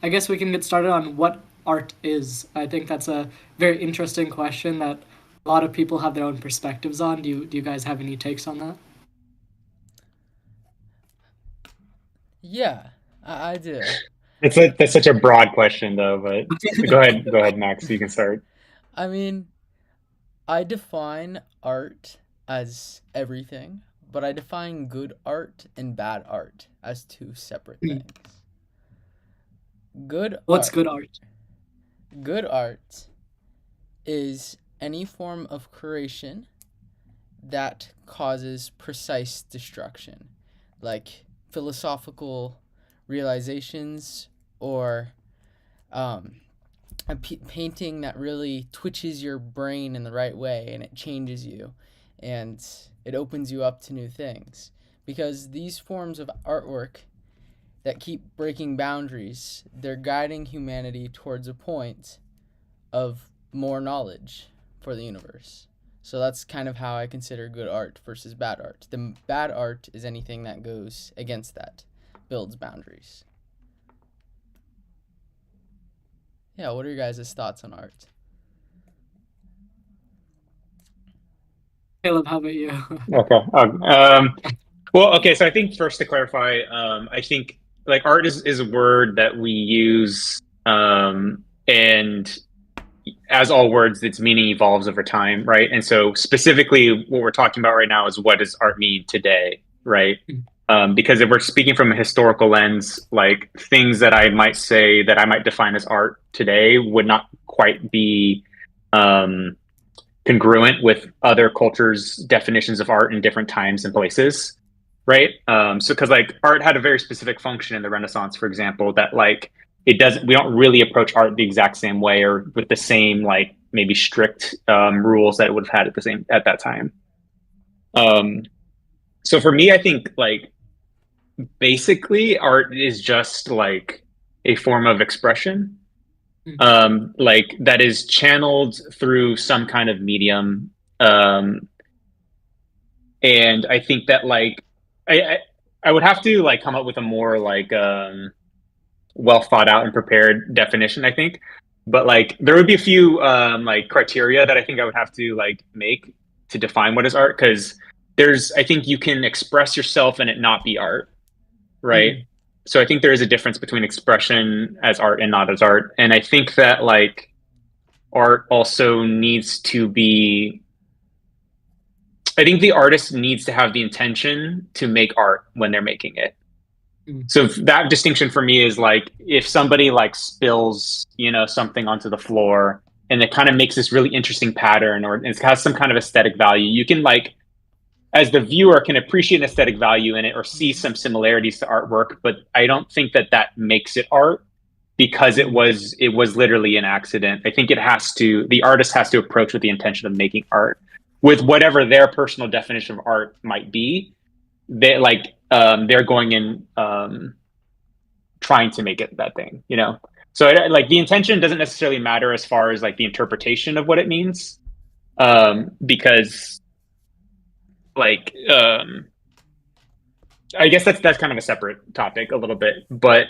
I guess we can get started on what art is. I think that's a very interesting question that a lot of people have their own perspectives on. Do you guys have any takes on that? Yeah, I do. That's such a broad question though, but go ahead, Max. You can start. I mean, I define art as everything, but I define good art and bad art as two separate things. Good What's art. good art? Good art is any form of creation that causes precise destruction, like philosophical realizations or um, painting that really twitches your brain in the right way and it changes you and it opens you up to new things. Because these forms of artwork that keep breaking boundaries, they're guiding humanity towards a point of more knowledge for the universe. So that's kind of how I consider good art versus bad art. The bad art is anything that goes against that, builds boundaries. Yeah, what are your guys' thoughts on art? Caleb, how about you? Okay. Well, okay. So I think first to clarify, I think like art is a word that we use, and as all words, its meaning evolves over time, right? And so specifically, what we're talking about right now is what does art mean today, right? Because if we're speaking from a historical lens, like things that I might say that I might define as art today would not quite be um, congruent with other cultures' definitions of art in different times and places, right? So because like art had a very specific function in the Renaissance, for example, that like it doesn't we don't really approach art the exact same way or with the same like maybe strict rules that it would have had at that time. Um, so for me, I think like basically art is just like a form of expression, like that is channeled through some kind of medium. Um, and I think that like I, I I would have to like come up with a more like well thought out and prepared definition, I think. But like there would be a few like criteria that I think I would have to like make to define what is art, because there's I think you can express yourself and it not be art, right? Mhm. So I think there is a difference between expression as art and not as art. And I think that like art also needs to be I think the artist needs to have the intention to make art when they're making it. Mhm. So that distinction for me is like if somebody like spills, something onto the floor and it kind of makes this really interesting pattern or it has some kind of aesthetic value, you can like as the viewer can appreciate an aesthetic value in it or see some similarities to artwork, but I don't think that that makes it art because Mhm. it was literally an accident. I think the artist has to approach with the intention of making art with whatever their personal definition of art might be. They're going in trying to make it that thing. So like the intention doesn't necessarily matter as far as like the interpretation of what it means, because like I guess that's kind of a separate topic a little bit, but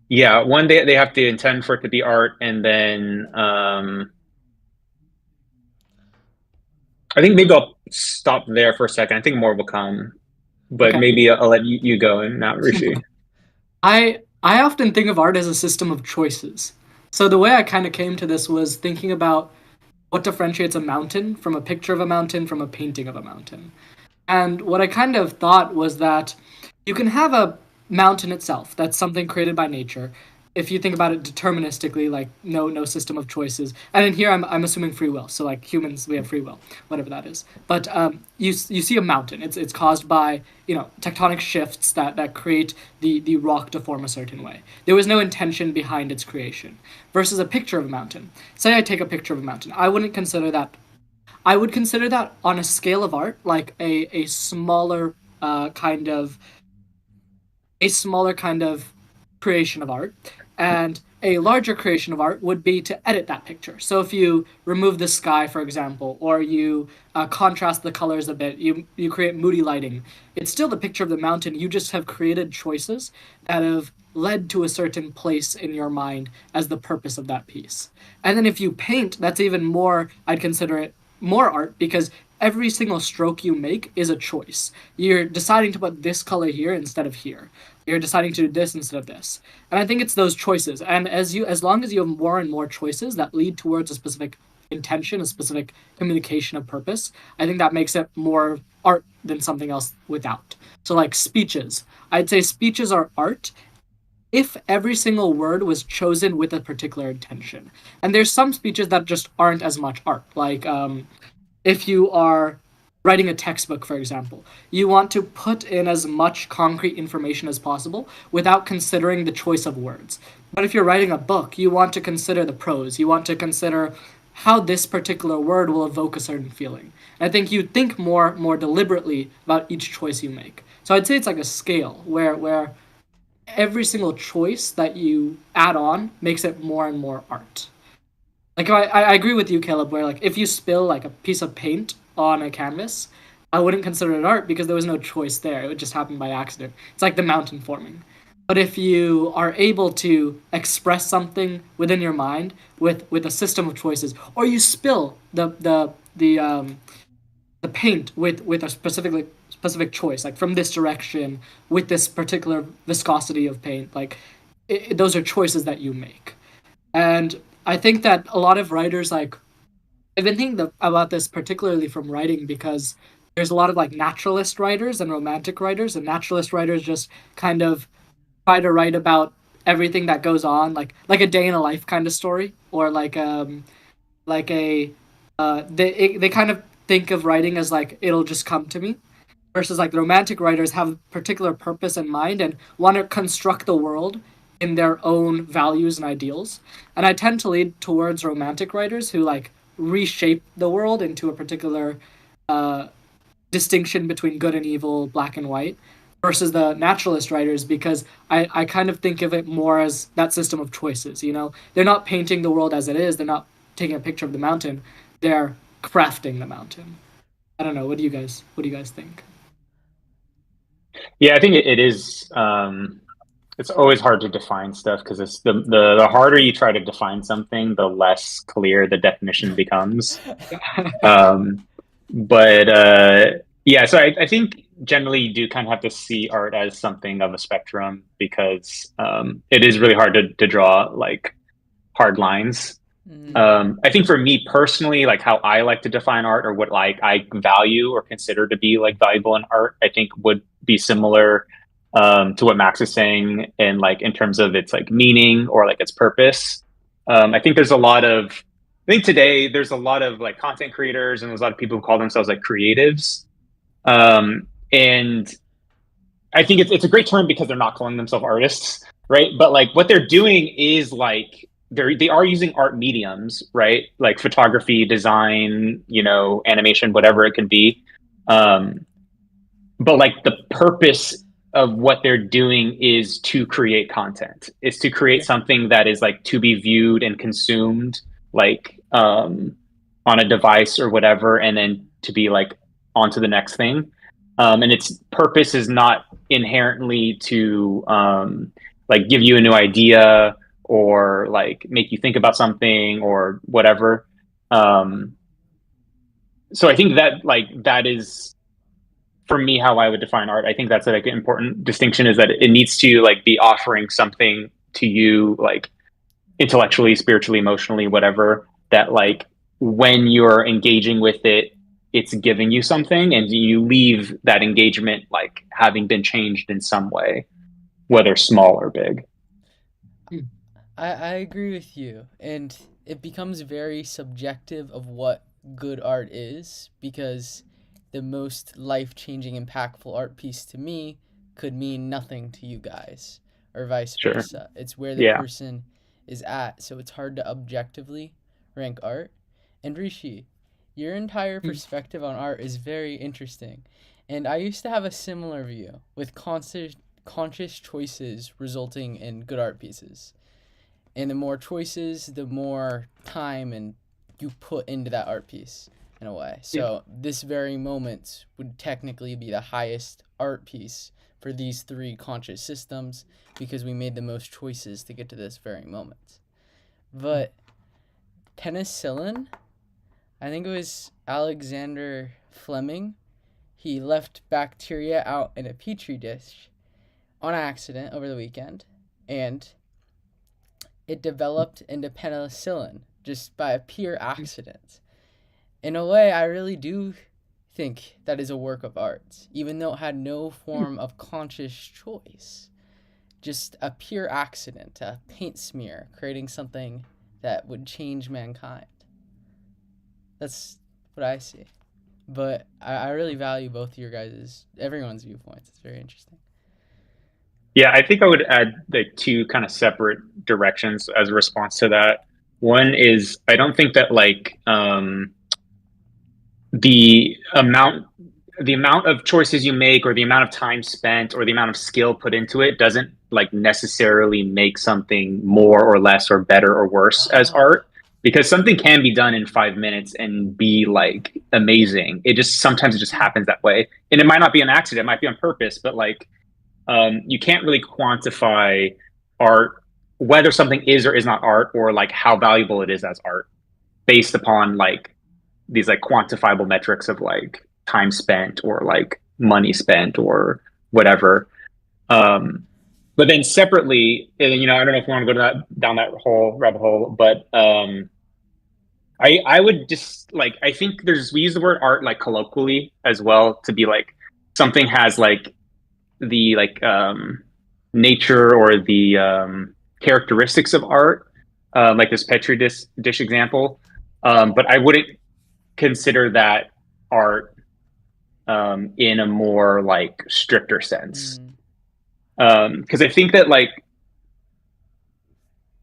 yeah, one day they have to intend for it to be art, and then I think maybe I'll stop there for a second. I think more will come, but Okay. maybe I'll let you go and not Rishi. I often think of art as a system of choices. So the way I kind of came to this was thinking about what differentiates a mountain from a picture of a mountain from a painting of a mountain. And what I kind of thought was that you can have a mountain itself, that's something created by nature. If you think about it deterministically, like no system of choices. And in here, I'm assuming free will. So like humans, we have free will, whatever that is. But you see a mountain. It's caused by tectonic shifts that create the rock to form a certain way. There was no intention behind its creation. Versus a picture of a mountain. Say I take a picture of a mountain. I would consider that on a scale of art, like a smaller kind of creation of art, and a larger creation of art would be to edit that picture. So if you remove the sky, for example, or you contrast the colors a bit, you create moody lighting. It's still the picture of the mountain. You just have created choices that have led to a certain place in your mind as the purpose of that piece. And then if you paint, that's even more, I'd consider it more art because every single stroke you make is a choice. You're deciding to put this color here instead of here. You're deciding to do this instead of this. And I think it's those choices. And as long as you have more and more choices that lead towards a specific intention, a specific communication of purpose, I think that makes it more art than something else without. So like speeches. I'd say speeches are art if every single word was chosen with a particular intention. And there's some speeches that just aren't as much art. Like if you are writing a textbook, for example, you want to put in as much concrete information as possible without considering the choice of words. But if you're writing a book, you want to consider the prose. You want to consider how this particular word will evoke a certain feeling. And I think you think more deliberately about each choice you make. So I'd say it's like a scale where every single choice that you add on makes it more and more art. Like I agree with you, Caleb, where like if you spill like a piece of paint on a canvas, I wouldn't consider it art because there was no choice there. It would just happen by accident. It's like the mountain forming. But if you are able to express something within your mind with a system of choices, or you spill the paint with a specific choice, like from this direction with this particular viscosity of paint, like those are choices that you make. And I think that a lot of writers like I've been thinking about this particularly from writing because there's a lot of like naturalist writers and romantic writers, and naturalist writers just kind of try to write about everything that goes on, like a day in a life kind of story, or like a they kind of think of writing as like it'll just come to me, versus like the romantic writers have a particular purpose in mind and want to construct the world in their own values and ideals. And I tend to lean towards romantic writers who like reshape the world into a particular uh, distinction between good and evil, black and white, versus the naturalist writers because I kind of think of it more as that system of choices. You know, they're not painting the world as it is. They're not taking a picture of the mountain. They're crafting the mountain. I don't know. What do you guys think? Yeah, I think it is. It's always hard to define stuff because it's the harder you try to define something, the less clear the definition becomes. Um, but yeah, so I think generally you do kind of have to see art as something of a spectrum because it is really hard to draw like hard lines. Mm, I think for me personally, like how I like to define art or what like I value or consider to be like valuable in art, I think would be similar to what Max is saying, and like in terms of its like meaning or like its purpose. I think there's a lot of I think today there's a lot of like content creators and there's a lot of people who call themselves like creatives. And I think it's a great term because they're not calling themselves artists, right? But like what they're doing is like they are using art mediums, right? Like photography, design, animation, whatever it could be. Um, but like the purpose of what they're doing is to create content, is to create Yeah. something that is like to be viewed and consumed like on a device or whatever, and then to be like on to the next thing. And its purpose is not inherently to like give you a new idea or like make you think about something or whatever. Um, so I think that like that is for me how I would define art. I think that's like an important distinction is that it needs to like be offering something to you like intellectually, spiritually, emotionally, whatever, that like when you're engaging with it, it's giving you something and you leave that engagement like having been changed in some way, whether small or big. Hmm. I agree with you, and it becomes very subjective of what good art is because the most life changing, impactful art piece to me could mean nothing to you guys, or vice Sure. versa. It's where the Yeah. person is at, so it's hard to objectively rank art. And Rishi, your entire Hmm. perspective on art is very interesting. And I used to have a similar view, with conscious choices resulting in good art pieces. And the more choices, the more time and you put into that art piece in a way. Yeah. So this very moment would technically be the highest art piece for these three conscious systems because we made the most choices to get to this very moment. But penicillin, I think it was Alexander Fleming, he left bacteria out in a petri dish on accident over the weekend, and it developed into penicillin just by a pure accident. In a way, I really do think that is a work of art, even though it had no form of conscious choice. Just a pure accident, a paint smear, creating something that would change mankind. That's what I see. But I really value both your guys' everyone's viewpoints. It's very interesting. Yeah, I think I would add like two kind of separate directions as a response to that. One is I don't think that like the amount the amount of choices you make or the amount of time spent or the amount of skill put into it doesn't like necessarily make something more or less or better or worse as Oh. art, because something can be done in 5 minutes and be like amazing. It just sometimes it just happens that way, and it might not be an accident, it might be on purpose, but like you can't really quantify art, whether something is or is not art, or like how valuable it is as art, based upon like these like quantifiable metrics of like time spent or like money spent or whatever. But then separately, and, you know, I don't know if we want to go to that down that whole rabbit hole, but I would just like I think there's we use the word art like colloquially as well to be like something has like the like nature or the characteristics of art, like this petri dish example. But I wouldn't consider that art in a more like stricter sense, because I think that like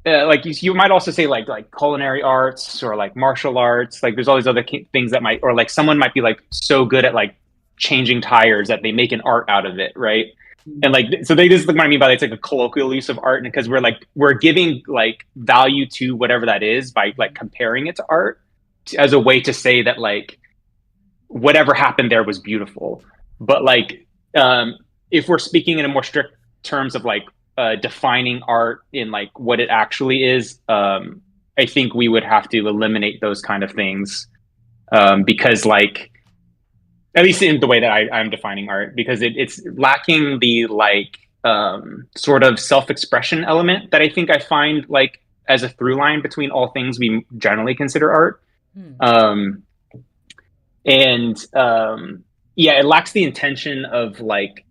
you might also say like culinary arts or like martial arts. Like there's all these other things that might, or like someone might be like so good at like changing tires that they make an art out of it, right? And like so they this is what I mean by it's like a colloquial use of art, because we're giving like value to whatever that is by like comparing it to art as a way to say that like whatever happened there was beautiful. But like if we're speaking in a more strict terms of like defining art in like what it actually is, I think we would have to eliminate those kind of things, because like at least in the way that I'm defining art, because it's lacking the like sort of self-expression element that I think I find like as a through line between all things we generally consider art. Um, and yeah, it lacks the intention of like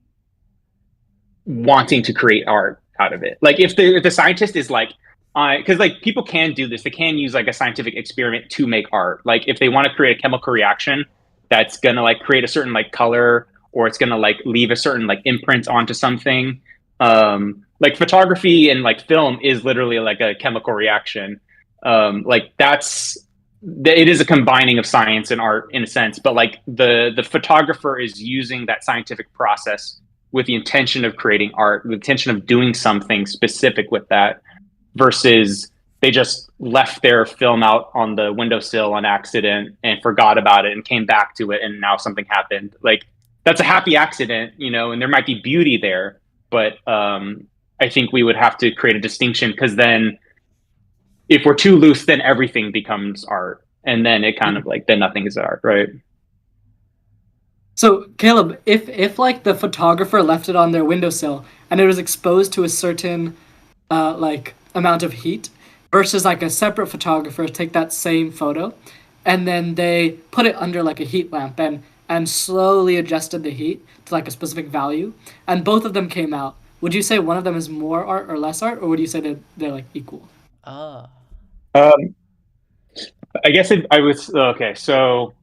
wanting to create art out of it. Like if the scientist is like, because like people can do this, they can use like a scientific experiment to make art. Like if they want to create a chemical reaction that's gonna like create a certain like color, or it's gonna like leave a certain like imprint onto something. Like photography and like film is literally like a chemical reaction. Like it is a combining of science and art in a sense, but like the photographer is using that scientific process with the intention of creating art, with the intention of doing something specific with that, versus they just left their film out on the windowsill on accident and forgot about it and came back to it and now something happened. Like that's a happy accident, you know, and there might be beauty there, but I think we would have to create a distinction, because then if we're too loose, then everything becomes art, and then it kind of like then nothing is art, right? So Caleb, if like the photographer left it on their windowsill and it was exposed to a certain like amount of heat, versus like a separate photographer take that same photo and then they put it under like a heat lamp and slowly adjusted the heat to like a specific value, and both of them came out, would you say one of them is more art or less art, or would you say that they're like equal? Ah. Um, I guess I was okay. So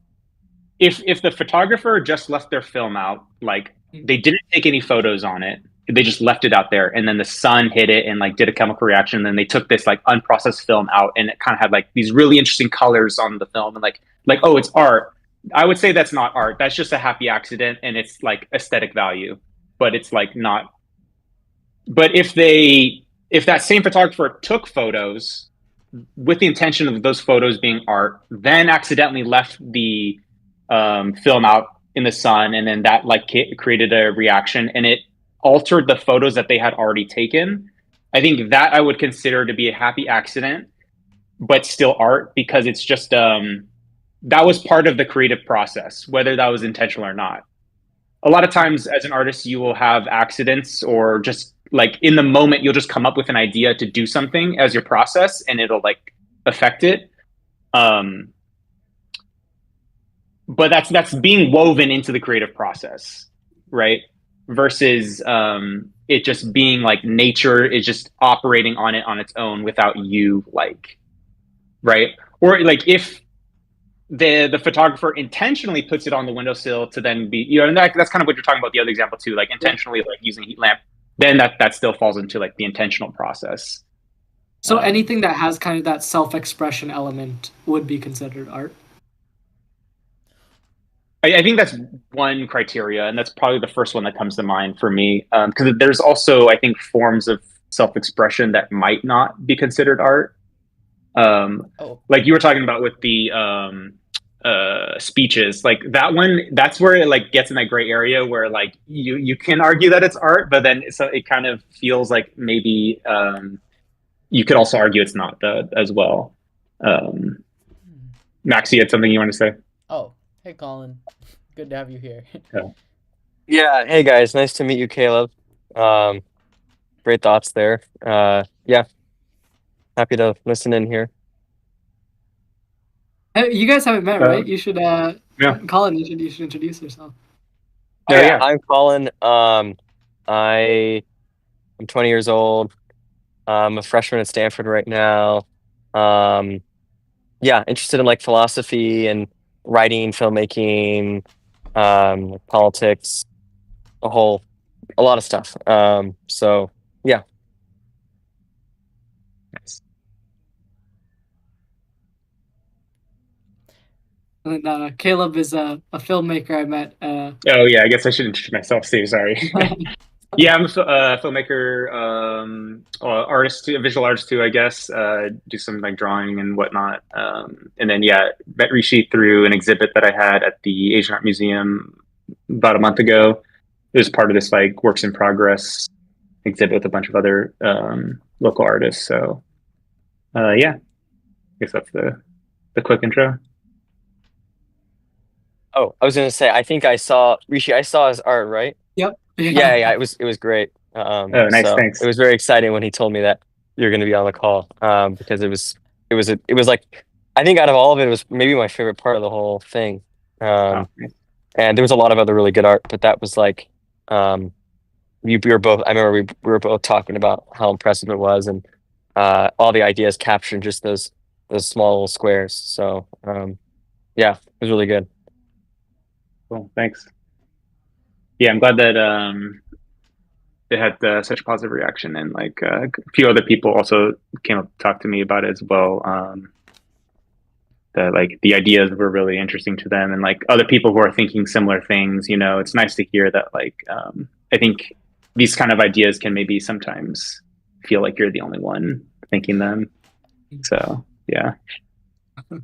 if the photographer just left their film out, like they didn't take any photos on it, they just left it out there, and then the sun hit it and like did a chemical reaction, and then they took this like unprocessed film out, and it kind of had like these really interesting colors on the film, and like oh, it's art. I would say that's not art. That's just a happy accident, and it's like aesthetic value, but it's like not. But if that same photographer took photos with the intention of those photos being art, then accidentally left the film out in the sun, and then that like created a reaction, and it altered the photos that they had already taken, I think that I would consider to be a happy accident, but still art because it's just that was part of the creative process, whether that was intentional or not. A lot of times as an artist, you will have accidents or just like in the moment, you'll just come up with an idea to do something as your process and it'll like affect it. Um, but that's being woven into the creative process, right? Versus it just being like nature is just operating on it on its own without you like, right? Or like if the photographer intentionally puts it on the windowsill to then be, you know, and that's kind of what you're talking about the other example too, like Yeah. intentionally like using a heat lamp, then that still falls into like the intentional process. So um, anything that has kind of that self-expression element would be considered art. I think that's one criteria, and that's probably the first one that comes to mind for me, because there's also I think forms of self-expression that might not be considered art, um, Oh, like you were talking about with the speeches, like that one, that's where it like gets in that gray area where like you can argue that it's art, but then it kind of feels like maybe you could also argue it's not that as well. um, Max, you had something you want to say? oh, hey, Colin. Good to have you here. Yeah. Yeah, hey guys, nice to meet you, Caleb. Um, Great thoughts there. Yeah, happy to listen in here. Hey, you guys haven't met, right? uh, You should, yeah. Colin, you should introduce yourself. Oh Yeah, yeah. I'm Colin. I am 20 years old. I'm a freshman at Stanford right now. Um, yeah, interested in like philosophy and writing, filmmaking, politics, a lot of stuff. So yeah. And then, Caleb is a filmmaker I met. Oh yeah, I guess I should introduce myself too. Sorry. Yeah, I'm a filmmaker, artist too, a visual artist too, I guess. Do some like drawing and whatnot. And then yeah, met Rishi through an exhibit that I had at the Asian Art Museum about a month ago. It was part of this like works in progress exhibit with a bunch of other local artists. So yeah, I guess that's the quick intro. Oh, I was gonna say, I think I saw Rishi. I saw his art, right? Yep. Yeah, Yeah. yeah, it was great. Oh, nice, So it thanks. was very exciting when he told me that you're going to be on the call. Because it was like I think out of all of it, it was maybe my favorite part of the whole thing. Oh, Um, nice. and there was a lot of other really good art, but that was like, um, we were both. I remember we were both talking about how impressive it was, and all the ideas captured in just those small little squares. So yeah, it was really good. Cool, thanks. Yeah, I'm glad that it had such a positive reaction, and like a few other people also came up to talk to me about it as well. That like the ideas were really interesting to them, and like other people who are thinking similar things. You know, it's nice to hear that. Like, I think these kind of ideas can maybe sometimes feel like you're the only one thinking them. So yeah. Well,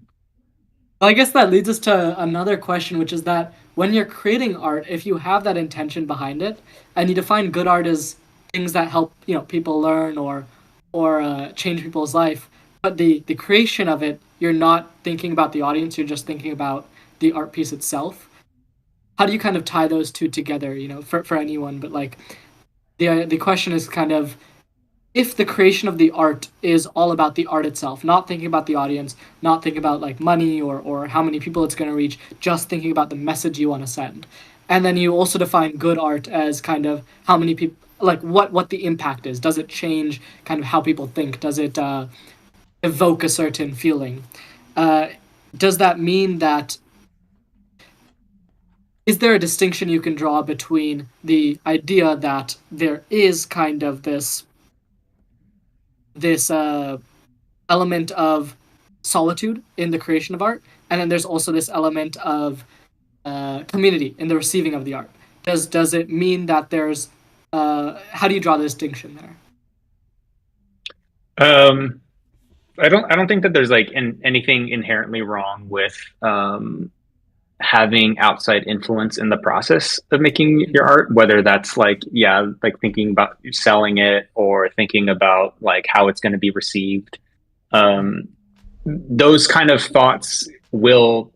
I guess that leads us to another question, which is that when you're creating art, if you have that intention behind it, and you define good art as things that help people learn or change people's life, but the creation of it, you're not thinking about the audience, you're just thinking about the art piece itself. How do you kind of tie those two together? For anyone, but like the question is kind of if the creation of the art is all about the art itself, not thinking about the audience, not thinking about like money or how many people it's going to reach, just thinking about the message you want to send. And then you also define good art as kind of how many people, like what the impact is. Does it change kind of how people think? Does it evoke a certain feeling? Uh, does that mean that is there a distinction you can draw between the idea that there is kind of this element of solitude in the creation of art, and then there's also this element of community in the receiving of the art. Does it mean that there's how do you draw the distinction there? Um, I don't think that there's like anything inherently wrong with having outside influence in the process of making Mm. your art, whether that's like, yeah, like thinking about selling it or thinking about like how it's going to be received. Um, those kind of thoughts will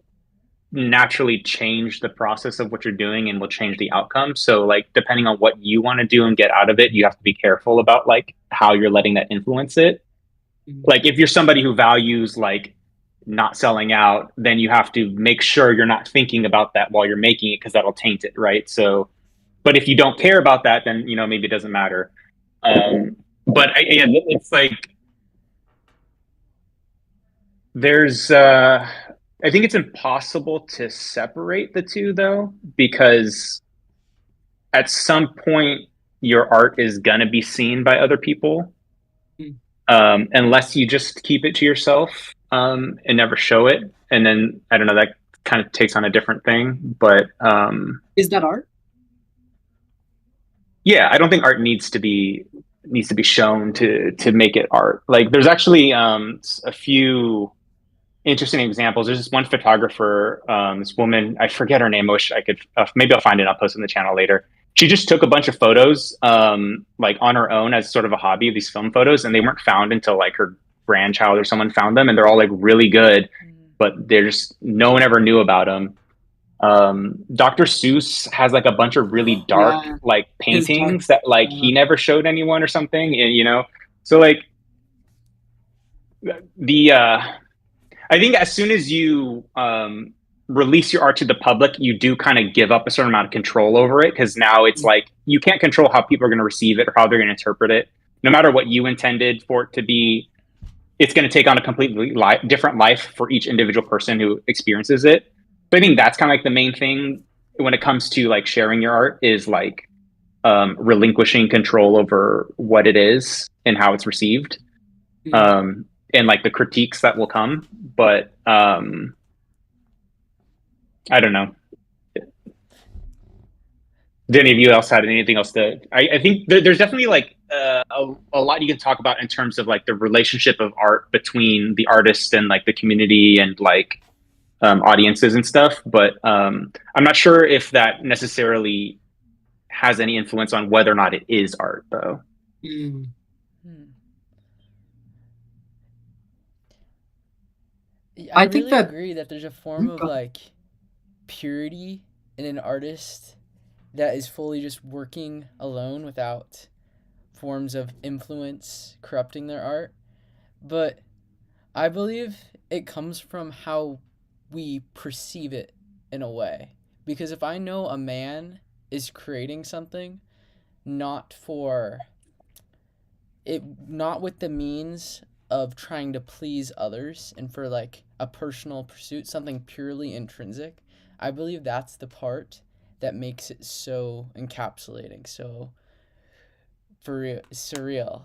naturally change the process of what you're doing and will change the outcome. So like depending on what you want to do and get out of it, you have to be careful about like how you're letting that influence it. Mm. Like if you're somebody who values like not selling out, then you have to make sure you're not thinking about that while you're making it because that'll taint it, right? So, but if you don't care about that, then maybe it doesn't matter. But yeah, it's like there's I think it's impossible to separate the two though, because at some point your art is gonna be seen by other people, Mm. unless you just keep it to yourself and never show it. And then I don't know, that kind of takes on a different thing. But Is that art? yeah, I don't think art needs to be shown to make it art. Like there's actually a few interesting examples. There's this one photographer, this woman, I forget her name. I wish I could, maybe I'll find it. I'll post it in the channel later. She just took a bunch of photos, like on her own as sort of a hobby of these film photos, and they weren't found until like her grandchild or someone found them, and they're all like really good, but they're just no one ever knew about them. Dr. Seuss has like a bunch of really dark Yeah, like his dark. paintings that like Uh, he never showed anyone or something, and so like the I think as soon as you release your art to the public, you do kind of give up a certain amount of control over it, because now it's mm. like you can't control how people are going to receive it or how they're going to interpret it. No matter what you intended for it to be, it's going to take on a completely different life for each individual person who experiences it. So I think that's kind of like the main thing when it comes to like sharing your art is like relinquishing control over what it is and how it's received, Mm. um, and like the critiques that will come. But I don't know. Did any of you else had anything else to? I think there's definitely like a lot you can talk about in terms of like the relationship of art between the artist and like the community and like audiences and stuff. But I'm not sure if that necessarily has any influence on whether or not it is art, though. Mm. Hmm. I I think really that. agree that there's a form Mm, of go ahead. like purity in an artist that is fully just working alone without forms of influence corrupting their art. But I believe it comes from how we perceive it in a way. Because if I know a man is creating something not for it, not with the means of trying to please others and for like a personal pursuit, something purely intrinsic, I believe that's the part that makes it so encapsulating, so for real, surreal.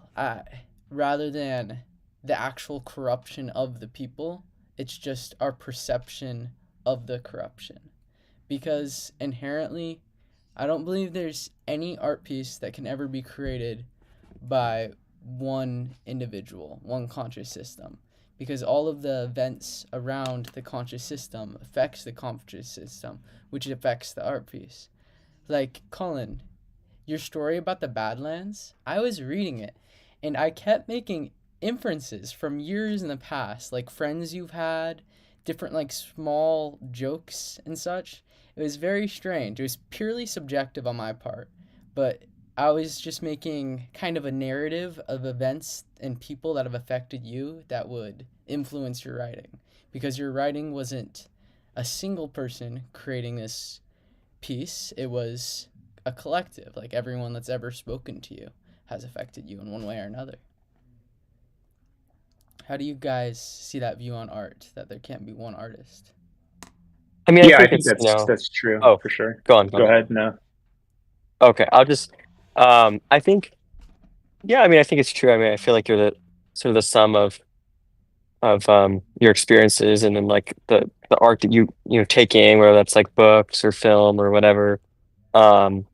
Rather than the actual corruption of the people, it's just our perception of the corruption. Because inherently, I don't believe there's any art piece that can ever be created by one individual, one conscious system, because all of the events around the conscious system affects the conscious system, which affects the art piece. Like Colin, your story about the Badlands, I was reading it and I kept making inferences from years in the past, like friends you've had, different like small jokes and such. It was very strange. It was purely subjective on my part, but I was just making kind of a narrative of events and people that have affected you that would influence your writing, because your writing wasn't a single person creating this piece, it was a collective. Like everyone that's ever spoken to you has affected you in one way or another. How do you guys see that view on art, that there can't be one artist? I mean, I Yeah, I think think it's, that's true oh, for sure. go on, go Go on. ahead. No. Okay, I'll just, I think, yeah, I mean, I think it's true. I mean, I feel like you're the sort of the sum of your experiences and then like the art that you take in, whether that's like books or film or whatever. Um,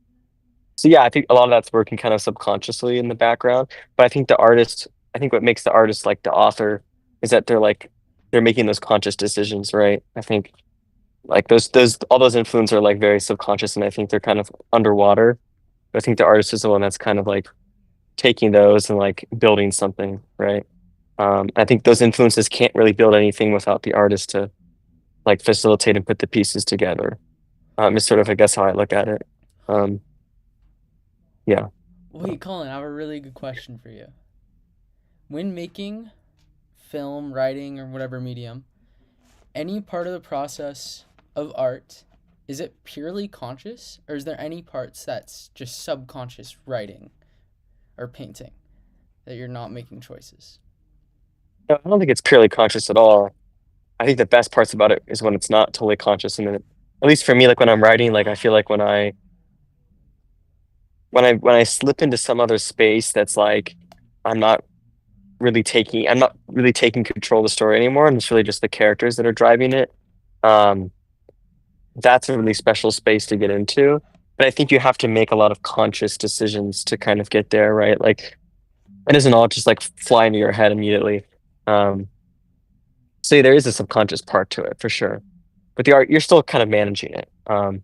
so yeah, I think a lot of that's working kind of subconsciously in the background. But I think what makes the artist like the author is that they're making those conscious decisions, right? I think Like those all those influences are like very subconscious, and I think they're kind of underwater. But I think the artist is the one that's kind of like taking those and like building something, right? I think those influences can't really build anything without the artist to like facilitate and put the pieces together. Is sort of I guess how I look at it. Um, yeah. Wait, Colin, I have a really good question for you. When making film, writing, or whatever medium, any part of the process of art, is it purely conscious, or is there any parts that's just subconscious writing or painting that you're not making choices? No, I don't think it's purely conscious at all. I think the best parts about it is when it's not totally conscious, and then at least for me, like when I'm writing, like I feel like when I slip into some other space that's like I'm not I'm not really taking control of the story anymore, and it's really just the characters that are driving it. Um, that's a really special space to get into. But I think you have to make a lot of conscious decisions to kind of get there, right? Like it doesn't all just like fly into your head immediately. Um, so there is a subconscious part to it for sure. But the art, you're still kind of managing it.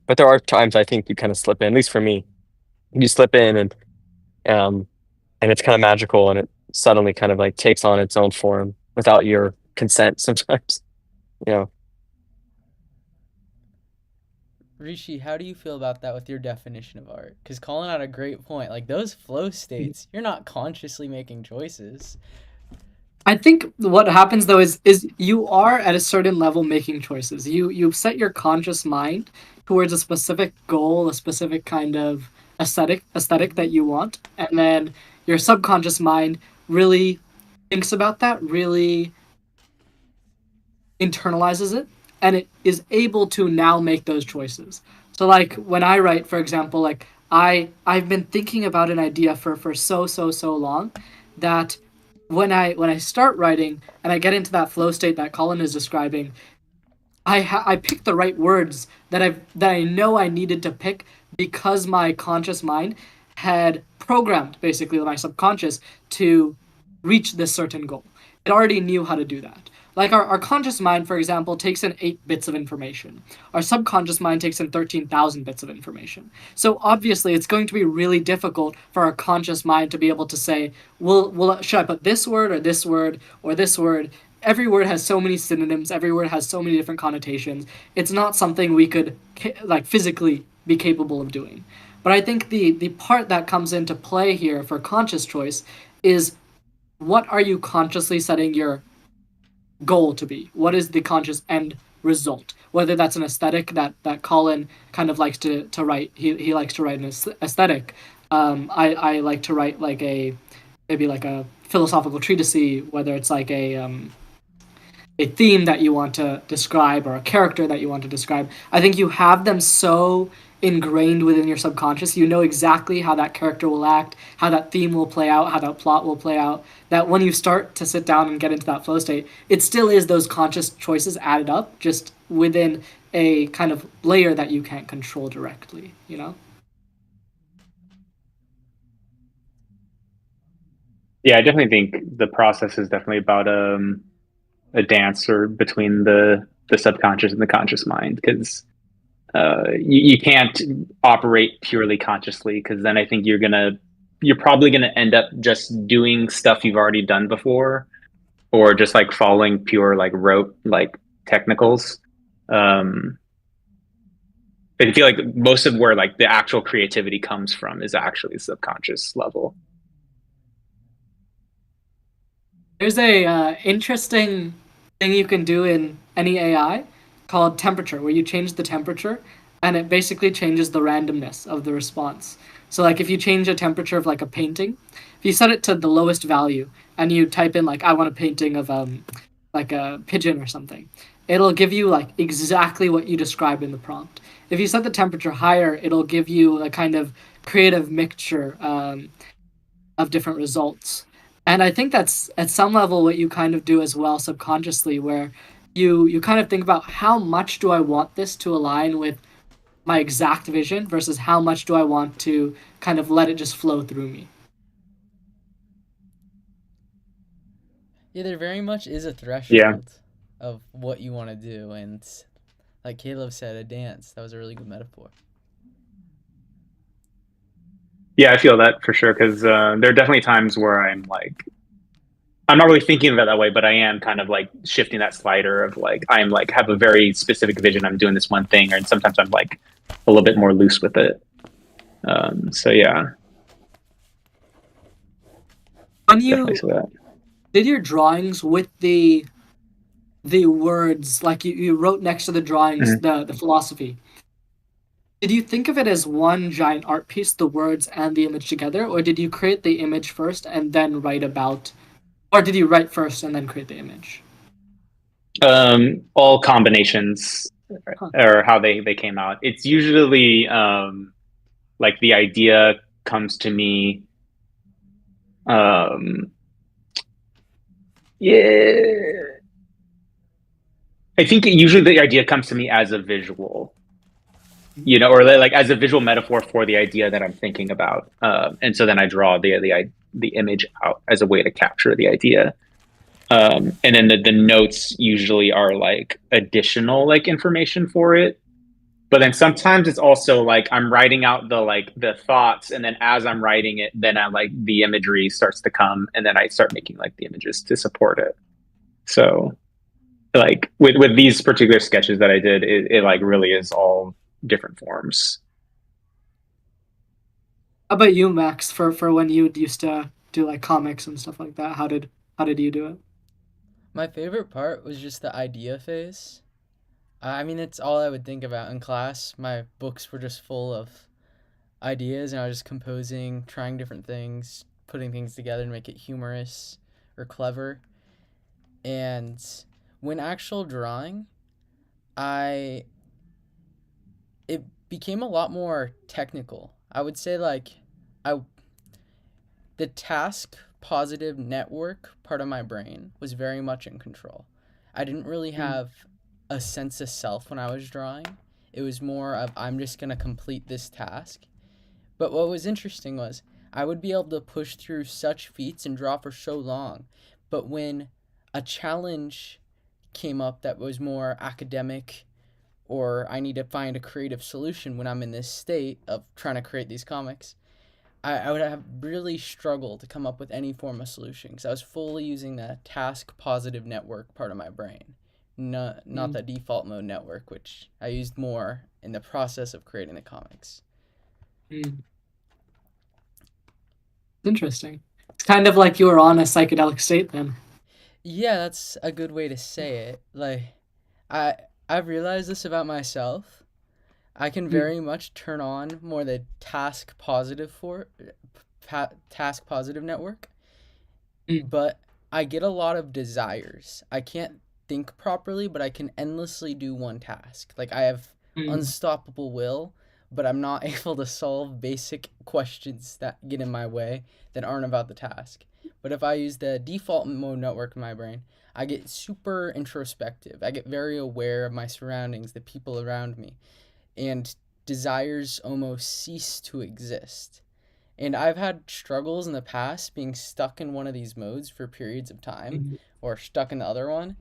But there are times I think you kind of slip in, at least for me, you slip in um, and it's kind of magical and it suddenly kind of like takes on its own form without your consent sometimes, you know. Rishi, how do you feel about that with your definition of art? Because Colin had a great point. Like those flow states, you're not consciously making choices. I think what happens though is you are at a certain level making choices. You set your conscious mind towards a specific goal, a specific kind of aesthetic that you want, and then your subconscious mind really thinks about that, really internalizes it, and it is able to now make those choices. So like when I write, for example, like I've been thinking about an idea for so long that when I start writing and I get into that flow state that Colin is describing, I picked the right words that I know I needed to pick because my conscious mind had programmed basically my subconscious to reach this certain goal. It already knew how to do that. Like our conscious mind, for example, takes in 8 bits of information. Our subconscious mind takes in 13,000 bits of information. So obviously, it's going to be really difficult for our conscious mind to be able to say, should I put this word or this word or this word? Every word has so many synonyms. Every word has so many different connotations. It's not something we could like physically be capable of doing. But I think the part that comes into play here for conscious choice is what are you consciously setting your goal to be? What is the conscious end result? Whether that's an aesthetic that Colin kind of likes to write. He likes to write an aesthetic. I like to write like maybe like a philosophical treatise, whether it's like a theme that you want to describe or a character that you want to describe. I think you have them so ingrained within your subconscious. You know exactly how that character will act, how that theme will play out, how that plot will play out. That when you start to sit down and get into that flow state, it still is those conscious choices added up, just within a kind of layer that you can't control directly, you know? Yeah, I definitely think the process is definitely about a dance or between the subconscious and the conscious mind because you can't operate purely consciously because then I think you're probably gonna end up just doing stuff you've already done before or just like following pure like rote like technicals. Um, but I feel like most of where like the actual creativity comes from is actually subconscious level. There's a interesting thing you can do in any AI called temperature, where you change the temperature, and it basically changes the randomness of the response. So, like, if you change a temperature of like a painting, if you set it to the lowest value and you type in like I want a painting of like a pigeon or something, it'll give you like exactly what you described in the prompt. If you set the temperature higher, it'll give you a kind of creative mixture of different results. And I think that's at some level what you kind of do as well subconsciously, where you kind of think about how much do I want this to align with my exact vision versus how much do I want to kind of let it just flow through me. Yeah, there very much is a Yeah. threshold of what you want to do, and Like Caleb said, a dance. That was a really good metaphor. Yeah, I feel that for sure because there are definitely times where I'm not really thinking of it that way, but I am kind of like shifting that slider of like I'm like have a very specific vision. I'm doing this one thing, and sometimes I'm like a little bit more loose with it. So yeah, When definitely you see that. did your drawings with the words, like you wrote next to the drawings Mhm. the philosophy, did you think of it as one giant art piece, the words and the image together, or did you create the image first and then write about, or did you write first and then create the image? All combinations Huh. or how they came out. It's usually like the idea comes to me. Um, yeah, I think usually the idea comes to me as a visual, or like as a visual metaphor for the idea that I'm thinking about, and so then I draw the image out as a way to capture the idea. And then the notes usually are like additional like information for it. But then sometimes it's also like I'm writing out the thoughts, and then as I'm writing it, then I like the imagery starts to come, and then I start making like the images to support it. So like with these particular sketches that I did, it like really is all different forms. How about you, Max, for when you used to do like comics and stuff like that? How did you do it? My favorite part was just the idea phase. I mean, it's all I would think about in class. My books were just full of ideas, and I was just composing, trying different things, putting things together to make it humorous or clever. And when actual drawing, I it became a lot more technical. I would say like I the task positive network part of my brain was very much in control. I didn't really Mm, have a sense of self when I was drawing. It was more of I'm just going to complete this task. But what was interesting was I would be able to push through such feats and draw for so long. But when a challenge came up that was more academic, or I need to find a creative solution when I'm in this state of trying to create these comics, I would have really struggled to come up with any form of solution because I was fully using the task positive network part of my brain, not mm, the default mode network, which I used more in the process of creating the comics. mm. Interesting. It's kind of like you were on a psychedelic state then. Yeah, that's a good way to say it. Like, I I've realized this about myself. I can Mm, very much turn on more the task positive network, mm, but I get a lot of desires. I can't think properly, but I can endlessly do one task. Like I have mm, unstoppable will, but I'm not able to solve basic questions that get in my way that aren't about the task. But if I use the default mode network in my brain, I get super introspective. I get very aware of my surroundings, the people around me, and desires almost cease to exist. And I've had struggles in the past being stuck in one of these modes for periods of time mm. or stuck in the other one.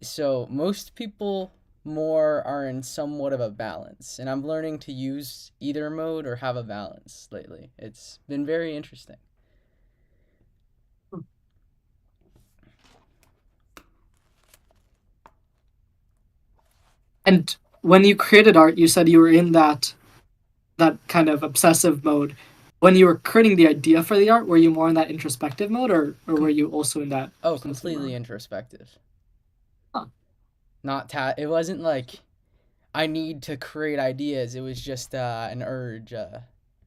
So most people more are in somewhat of a balance. And I'm learning to use either mode or have a balance lately. It's been very interesting. And when you created art, you said you were in that kind of obsessive mode. When you were creating the idea for the art, were you more in that introspective mode, or were Com- you also in that obsessive completely mode? introspective. Huh. It wasn't like I need to create ideas. It was just an urge,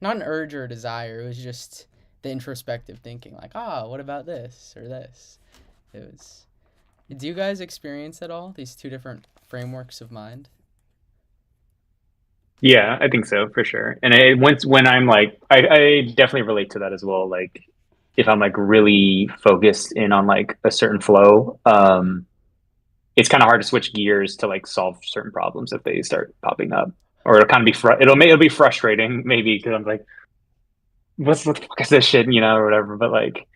not an urge or a desire. It was just the introspective thinking, like, what about this or this? It was. Do you guys experience at all these two different frameworks of mind? Yeah, I think so for sure. And when I'm like, I definitely relate to that as well. Like, if I'm like really focused in on like a certain flow, it's kind of hard to switch gears to like solve certain problems if they start popping up, or it'll kind of be it'll be frustrating maybe because I'm like, what the fuck is this shit, or whatever. But like,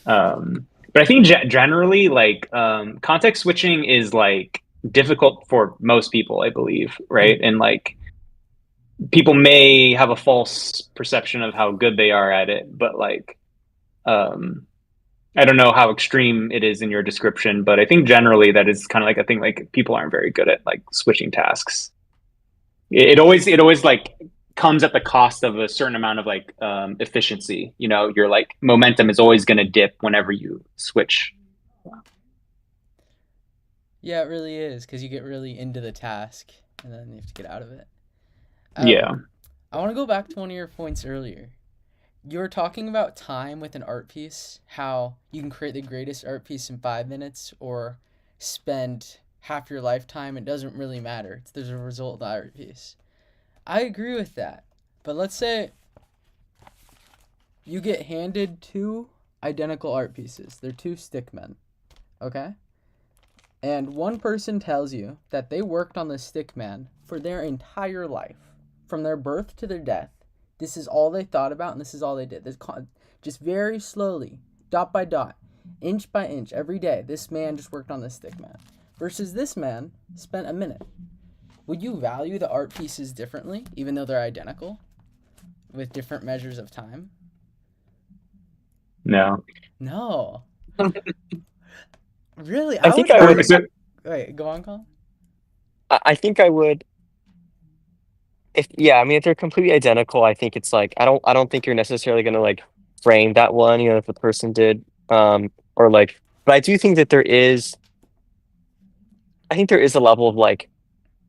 but I think generally like context switching is like difficult for most people, I believe, right? And like people may have a false perception of how good they are at it, but like um I don't know how extreme it is in your description, but I think generally that is kind of like a thing, like people aren't very good at like switching tasks. It always like comes at the cost of a certain amount of like efficiency. You know, your like momentum is always going to dip whenever you switch. Yeah, it really is because you get really into the task and then you have to get out of it. Um, Yeah. I want to go back to one of your points earlier. You were talking about time with an art piece, how you can create the greatest art piece in 5 minutes or spend half your lifetime. It doesn't really matter. There's a result of the art piece. I agree with that. But let's say you get handed two identical art pieces. They're two stick men, okay? And one person tells you that they worked on the stick man for their entire life, from their birth to their death. This is all they thought about, and this is all they did. Just very slowly, dot by dot, inch by inch, every day, this man just worked on this stick man. Versus this man spent a minute. Would you value the art pieces differently, even though they're identical, with different measures of time? No. No. Really? I I think would I So, would. value. so Wait, go on, Colin. I think I would. If yeah, I mean, if they're completely identical, I think it's like I don't think you're necessarily gonna like frame that one, if the person did, or like. But I do think that I think there is a level of like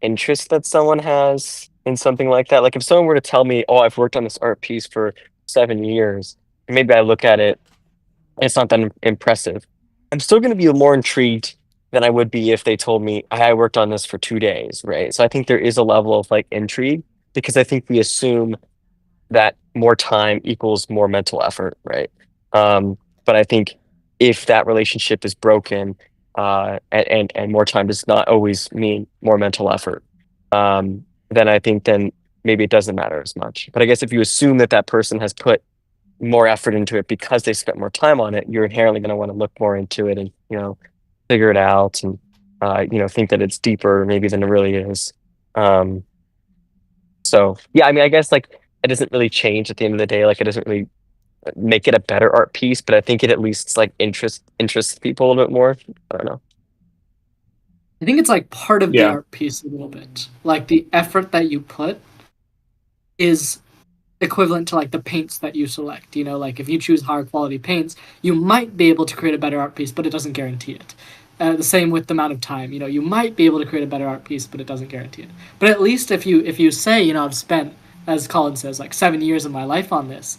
interest that someone has in something like that. Like if someone were to tell me, "Oh, I've worked on this art piece for 7 years," and maybe I look at it, and it's not that impressive. I'm still going to be more intrigued than I would be if they told me I worked on this for 2 days, right? So I think there is a level of like intrigue because I think we assume that more time equals more mental effort, right? But I think if that relationship is broken, and more time does not always mean more mental effort, then I think then maybe it doesn't matter as much. But I guess if you assume that that person has put more effort into it because they spent more time on it, you're inherently going to want to look more into it and figure it out and think that it's deeper maybe than it really is. Um, so yeah, I mean, I guess like it doesn't really change at the end of the day. Like it doesn't really make it a better art piece, but I think it at least like interests people a little bit more. I don't know. I think it's like part of the yeah. art piece a little bit. Like the effort that you put is equivalent to like the paints that you select. Like if you choose higher quality paints, you might be able to create a better art piece, but it doesn't guarantee it. The same with the amount of time. You might be able to create a better art piece, but it doesn't guarantee it. But at least if you say, I've spent, as Colin says, like 7 years of my life on this,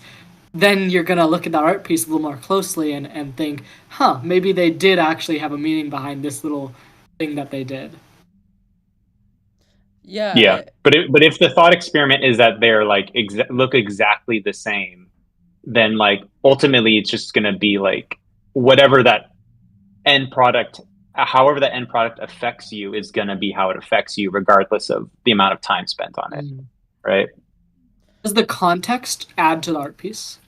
then you're gonna look at that art piece a little more closely and think, maybe they did actually have a meaning behind this little thing that they did. Yeah, Yeah. But if the thought experiment is that they're like look exactly the same, then like ultimately it's just going to be like whatever that end product, however that end product affects you is going to be how it affects you regardless of the amount of time spent on it, Mm. right? Does the context add to the art piece?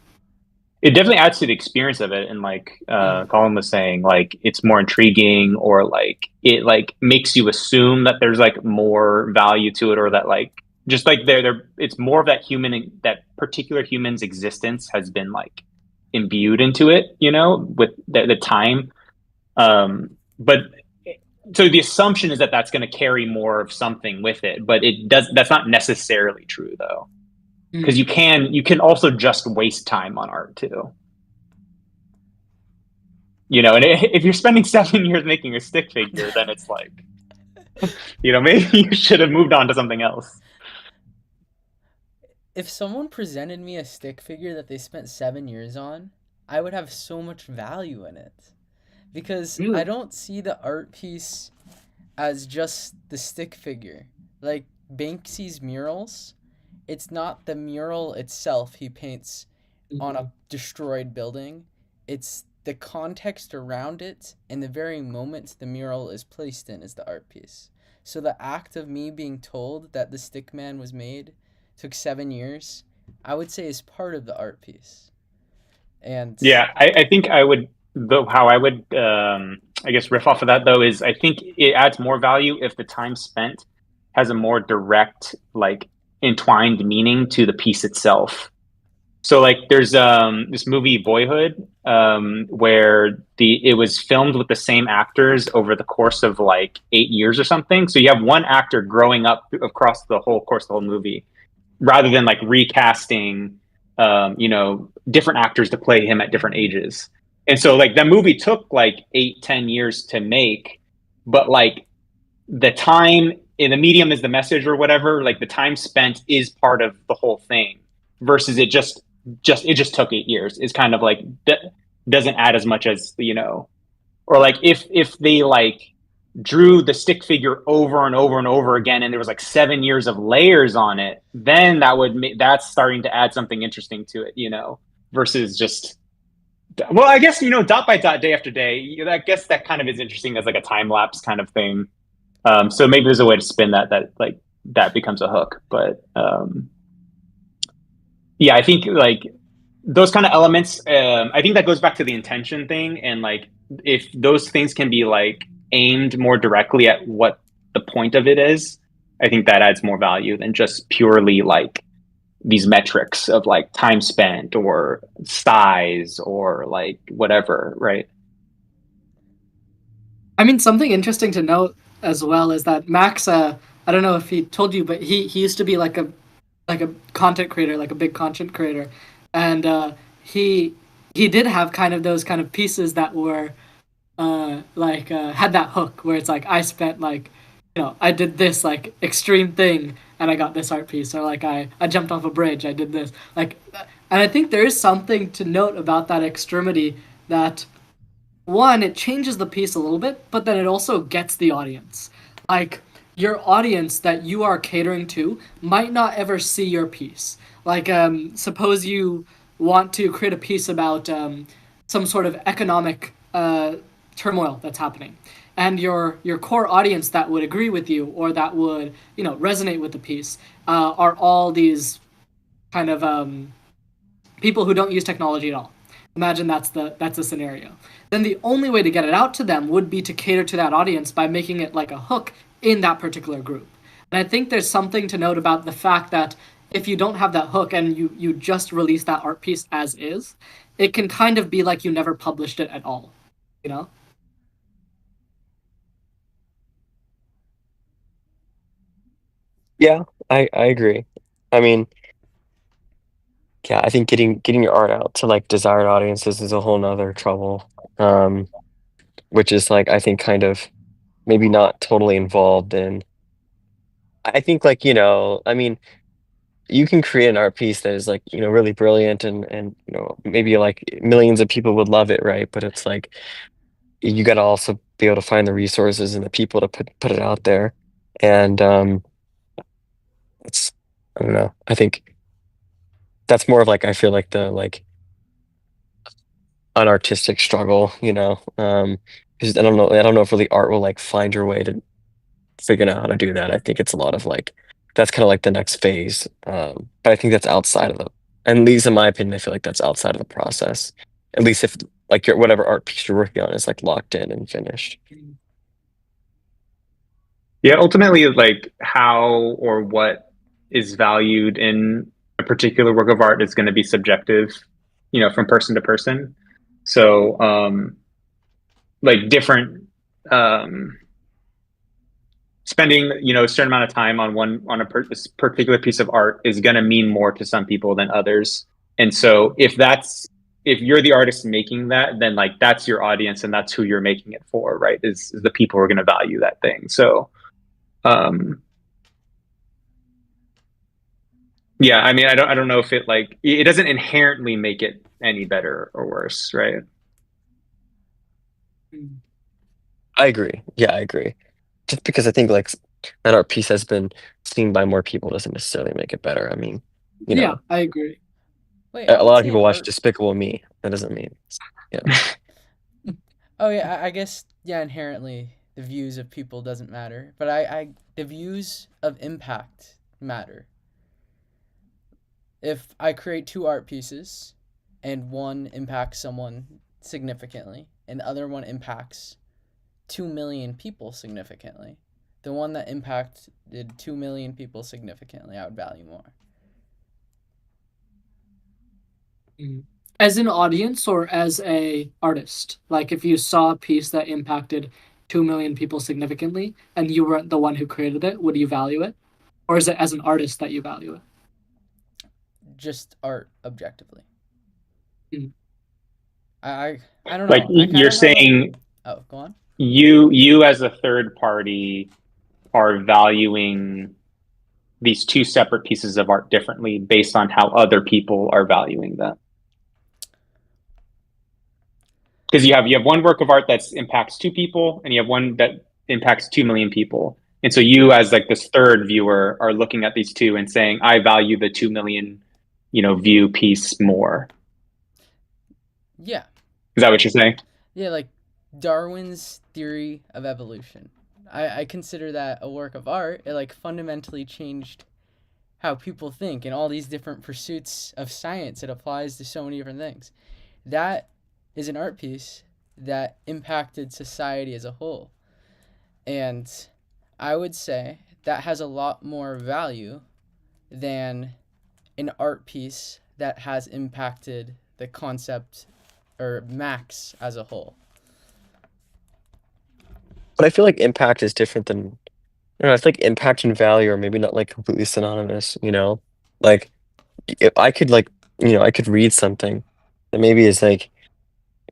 It definitely adds to the experience of it, and like Mm. Colin was saying, like it's more intriguing, or like it like makes you assume that there's like more value to it, or that like just like there it's more of that particular human's existence has been like imbued into it, with the time. But so the assumption is that that's going to carry more of something with it, but that's not necessarily true though, because Mm. you can also just waste time on art too. And if you're spending 7 years making a stick figure, then it's like, maybe you should have moved on to something else. if someone presented me a stick figure that they spent 7 years on, I would have so much value in it. Because I Really? don't see the art piece as just the stick figure. Like Banksy's murals, it's not the mural itself he paints on Mhm. a destroyed building. It's the context around it and the very moment the mural is placed in is the art piece. So the act of me being told that the stick man was made took 7 years, I would say is part of the art piece. And Yeah, I think I would. though how I would I guess riff off of that though is I think it adds more value if the time spent has a more direct like entwined meaning to the piece itself. So like there's this movie Boyhood where the it was filmed with the same actors over the course of like 8 years or something. So you have one actor growing up across the whole course of the whole movie rather than like recasting different actors to play him at different ages. And so like that movie took like 8, 10 years to make, but like the time in the medium is the message or whatever, like the time spent is part of the whole thing versus it just took 8 years. It's kind of like that doesn't add as much as or like if they like drew the stick figure over and over and over again and there was like 7 years of layers on it, then that's starting to add something interesting to it, versus just well, I guess dot by dot, day after day. I guess that kind of is interesting as like a time lapse kind of thing. So maybe there's a way to spin that like that becomes a hook, but yeah, I think like those kind of elements. I think that goes back to the intention thing, and like if those things can be like aimed more directly at what the point of it is, I think that adds more value than just purely like these metrics of like time spent or size or like whatever, right? I mean, something interesting to note as well is that Max, I don't know if he told you, but he used to be like a content creator, like a big content creator, and he he did have kind of those kind of pieces that were had that hook where it's like I spent like I did this like extreme thing and I got this art piece, or like I jumped off a bridge, I did this like, and I think there is something to note about that extremity that one, it changes the piece a little bit, but then it also gets the audience. Like your audience that you are catering to might not ever see your piece. Like suppose you want to create a piece about some sort of economic turmoil that's happening, and your core audience that would agree with you or that would resonate with the piece are all these kind of people who don't use technology at all. Imagine that's the scenario. Then the only way to get it out to them would be to cater to that audience by making it like a hook in that particular group. And I think there's something to note about the fact that if you don't have that hook and you just release that art piece as is, it can kind of be like you never published it at all. You know? Yeah, I agree. I mean, yeah, I think getting your art out to like desired audiences is a whole nother trouble. Um, which is like I think kind of maybe not totally involved in. I think like, I mean, you can create an art piece that is like, really brilliant and maybe like millions of people would love it, right? But it's like you got to also be able to find the resources and the people to put it out there. And it's I don't know. I think that's more of like I feel like the like unartistic struggle, 'cause I don't know if really art will like find your way to figuring out how to do that. I think it's a lot of like that's kind of like the next phase. But I think that's outside of the, at least in my opinion, I feel like that's outside of the process. At least if like your whatever art piece you're working on is like locked in and finished. Yeah, ultimately, like how or what is valued in a particular work of art is going to be subjective, from person to person. So, like different, um, spending, a certain amount of time on this particular piece of art is going to mean more to some people than others. And so, if you're the artist making that, then like that's your audience and that's who you're making it for, right? Is the people who are going to value that thing. So, um, yeah, I mean, I don't know if it doesn't inherently make it any better or worse, right? I agree. Yeah, I agree. Just because I think like an art piece has been seen by more people doesn't necessarily make it better. I mean, you Yeah, know, I agree. Wait, I a would lot of say people an watch art. Despicable Me. That doesn't mean, yeah. Oh yeah, I guess yeah. Inherently, the views of people doesn't matter, but the views of impact matter. If I create two art pieces, and one impacts someone significantly and the other one impacts 2 million people significantly, the one that impacted 2 million people significantly, I would value more. As an audience or as a artist? Like if you saw a piece that impacted 2 million people significantly and you weren't the one who created it, would you value it? Or is it as an artist that you value it? Just art objectively. Mhm. I don't Like know. I kind you're of have a. saying, Oh, go on. you as a third party are valuing these two separate pieces of art differently based on how other people are valuing them. Because you have one work of art that impacts two people, and you have one that impacts 2 million people. And so you, as like this third viewer, are looking at these two and saying, "I value the 2 million, view piece more." Yeah. Is that what you're saying? Yeah, like Darwin's theory of evolution. I consider that a work of art. It like fundamentally changed how people think in all these different pursuits of science. It applies to so many different things. That is an art piece that impacted society as a whole. And I would say that has a lot more value than an art piece that has impacted the concept or Max as a whole. But I feel like impact is different than, I don't know, I feel like impact and value are maybe not like completely synonymous, you know? Like if I could like, I could read something that maybe is like,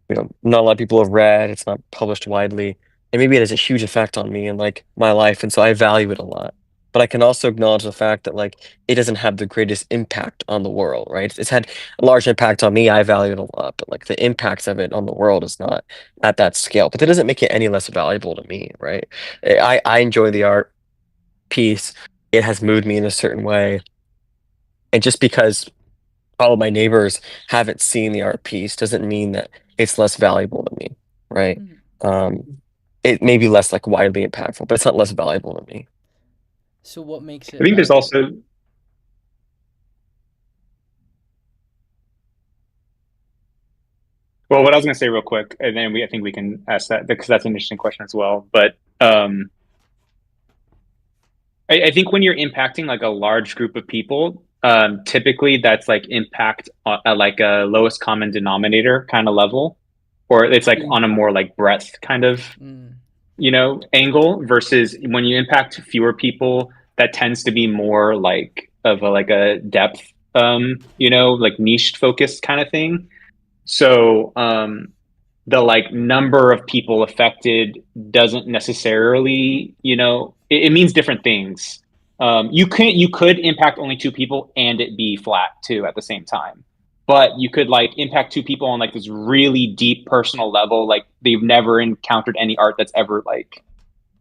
not a lot of people have read, it's not published widely, and maybe it has a huge effect on me and like my life, and so I value it a lot. But I can also acknowledge the fact that like it doesn't have the greatest impact on the world, right? It's had a large impact on me, I value it a lot, but like the impacts of it on the world is not at that scale. But that doesn't make it any less valuable to me, right? I enjoy the art piece. It has moved me in a certain way. And just because all of my neighbors haven't seen the art piece doesn't mean that it's less valuable to me, right? Mhm. Um, it may be less like widely impactful, but it's not less valuable to me. So what makes I it think there's valuable? also, well, what I was going to say real quick, and then I think we can ask that because that's an interesting question as well. But I think when you're impacting like a large group of people, typically that's like impact at like a lowest common denominator kind of level, or it's like Mm. on a more like breadth kind of Mm. angle versus when you impact fewer people, that tends to be more like of a like a depth, like niche focused kind of thing. So the like number of people affected doesn't necessarily, it means different things. You could impact only two people and it be flat too at the same time. But you could like impact two people on like this really deep personal level, like they've never encountered any art that's ever like,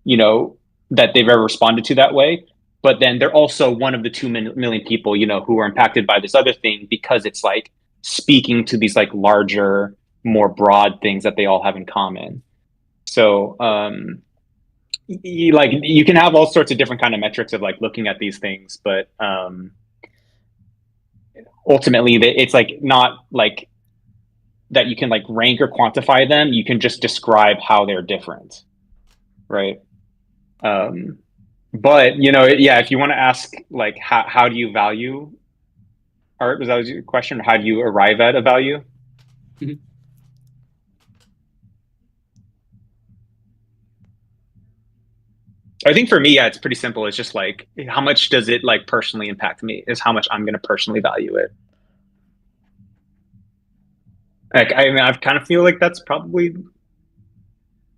you know, that they've ever responded to that way. But then they're also one of the 2 million people, who are impacted by this other thing because it's like speaking to these like larger, more broad things that they all have in common. So, like you can have all sorts of different kind of metrics of like looking at these things, but ultimately, it's like not like that you can like rank or quantify them. You can just describe how they're different, right? Um, but yeah, if you want to ask like how do you value art, was that your question? How do you arrive at a value? Mhm. I think for me, yeah, it's pretty simple. It's just like how much does it like personally impact me is how much I'm going to personally value it. Like I mean, I kind of feel like that's probably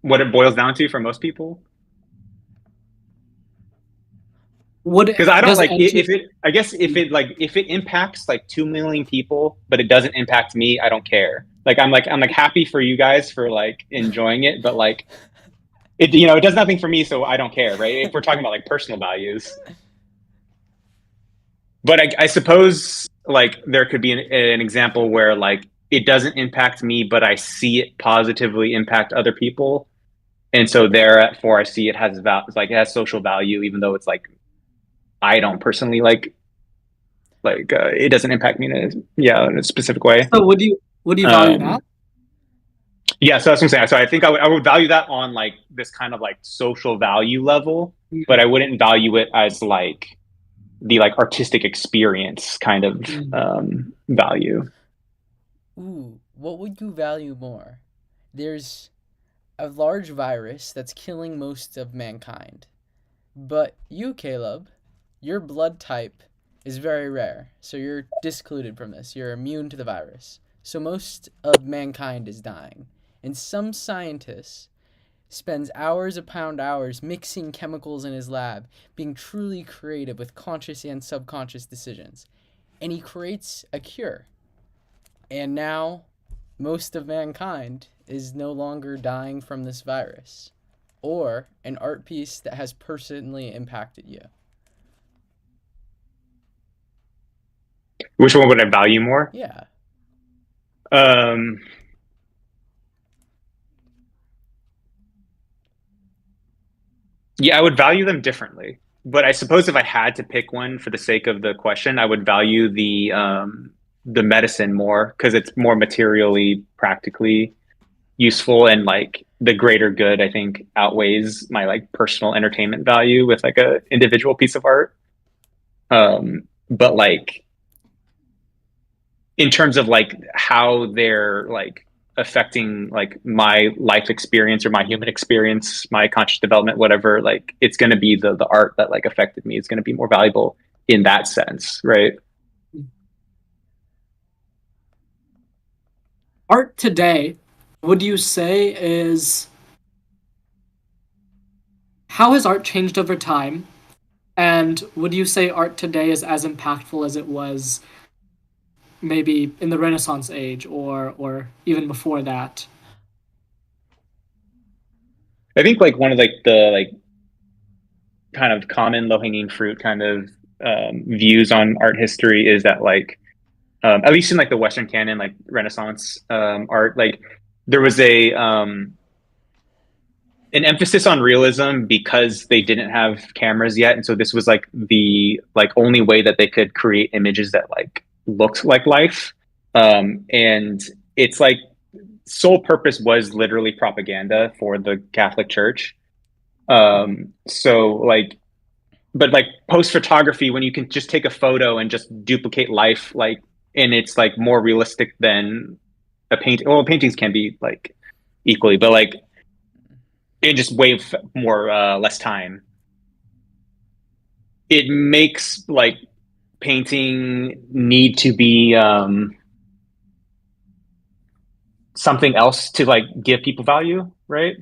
what it boils down to for most people. Would Because I don't does like entry? if it. I guess if it impacts like 2 million people, but it doesn't impact me, I don't care. Like I'm like happy for you guys for like enjoying it, but like it does nothing for me, so I don't care, right? If we're talking about like personal values, but I suppose like there could be an example where like it doesn't impact me, but I see it positively impact other people, and so therefore I see it has like it has social value, even though it's like I don't personally like it doesn't impact me in a specific way. So would you value that? Um, Yeah, so that's what I'm saying. So I think I would value that on like this kind of like social value level, but I wouldn't value it as like the like artistic experience kind of value. Ooh, what would you value more? There's a large virus that's killing most of mankind. But you, Caleb, your blood type is very rare, so you're discluded from this. You're immune to the virus. So most of mankind is dying. And some scientist spends hours upon hours mixing chemicals in his lab, being truly creative with conscious and subconscious decisions. And he creates a cure. And now most of mankind is no longer dying from this virus. Or an art piece that has personally impacted you. Which one would I value more? Yeah. Um, yeah, I would value them differently. But I suppose if I had to pick one for the sake of the question, I would value the medicine more because it's more materially, practically useful, and like the greater good I think outweighs my like personal entertainment value with like a individual piece of art. But like in terms of like how they're like affecting like my life experience or my human experience, my conscious development, whatever, like it's going to be the art that like affected me. It's going to be more valuable in that sense, right? Art today, would you say is how has art changed over time? And would you say art today is as impactful as it was maybe in the Renaissance age or even before that? I think like one of like the like kind of common low hanging fruit kind of views on art history is that like at least in like the Western canon, like Renaissance art, like there was a an emphasis on realism because they didn't have cameras yet, and so this was like the like only way that they could create images that like looked like life. And it's like sole purpose was literally propaganda for the Catholic Church. So like but like post photography, when you can just take a photo and just duplicate life, like, and it's like more realistic than a painting. Well, paintings can be like equally, but like it just way more less time. It makes like painting need to be something else to like give people value, right?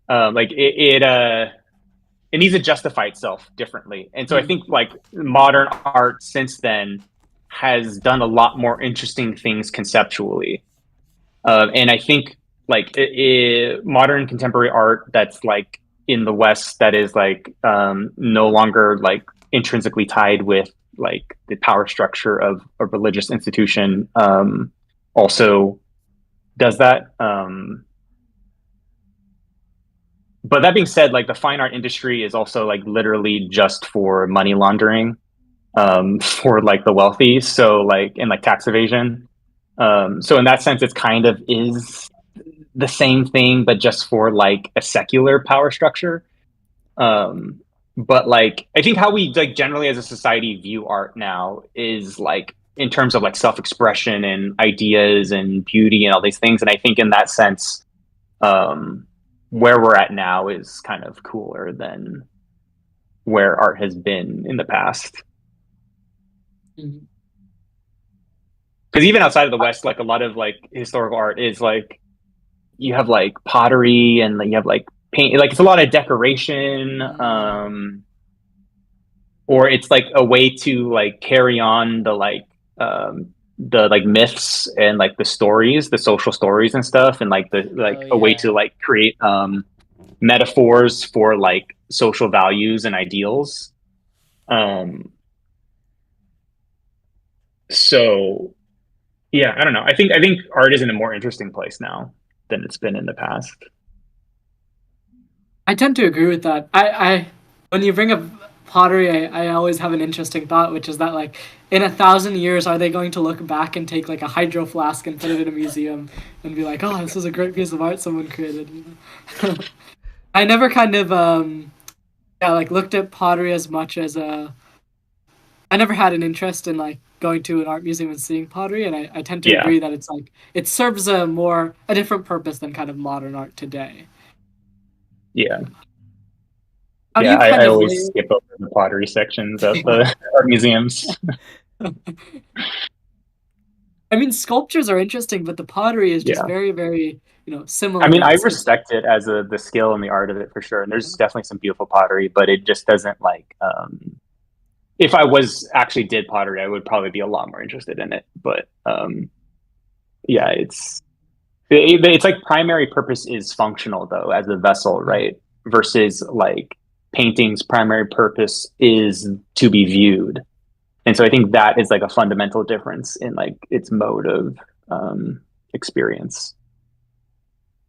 Like it needs to justify itself differently. And so I think like modern art since then has done a lot more interesting things conceptually. And I think like modern contemporary art that's like in the West that is like no longer like intrinsically tied with like the power structure of a religious institution also does that. But that being said, like the fine art industry is also like literally just for money laundering for like the wealthy. So like and like tax evasion. So in that sense, it's kind of is the same thing, but just for like a secular power structure. Um, but like I think how we like generally as a society view art now is like in terms of like self-expression and ideas and beauty and all these things. And I think in that sense, um, where we're at now is kind of cooler than where art has been in the past. Mhm. Because even outside of the West, like a lot of like historical art is like you have like pottery and like, you have like paint, like it's a lot of decoration, or it's like a way to like carry on the like myths and like the stories, the social stories and stuff, and like the like Oh a way to yeah. like create metaphors for like social values and ideals. Um, so yeah, I don't know. I think art is in a more interesting place now than it's been in the past. I tend to agree with that. I when you bring up pottery, I always have an interesting thought, which is that like in 1,000 years, are they going to look back and take like a hydro flask and put it in a museum and be like, oh, this is a great piece of art someone created, you know? I never kind of yeah, like looked at pottery as much as I never had an interest in like going to an art museum and seeing pottery, and I tend to Yeah, agree that it's like it serves a different purpose than kind of modern art today. yeah, How do yeah. you I kind of always layer? skip over the pottery sections at the art museums. I mean, sculptures are interesting, but the pottery is just Yeah. very, very, I similar. mean, I It's respect it as the skill and the art of it for sure. And there's definitely some beautiful pottery, but it just doesn't like if I was actually did pottery, I would probably be a lot more interested in it. But yeah, it's like primary purpose is functional though as a vessel, right? Versus like painting's primary purpose is to be viewed. And so I think that is like a fundamental difference in like its mode of experience.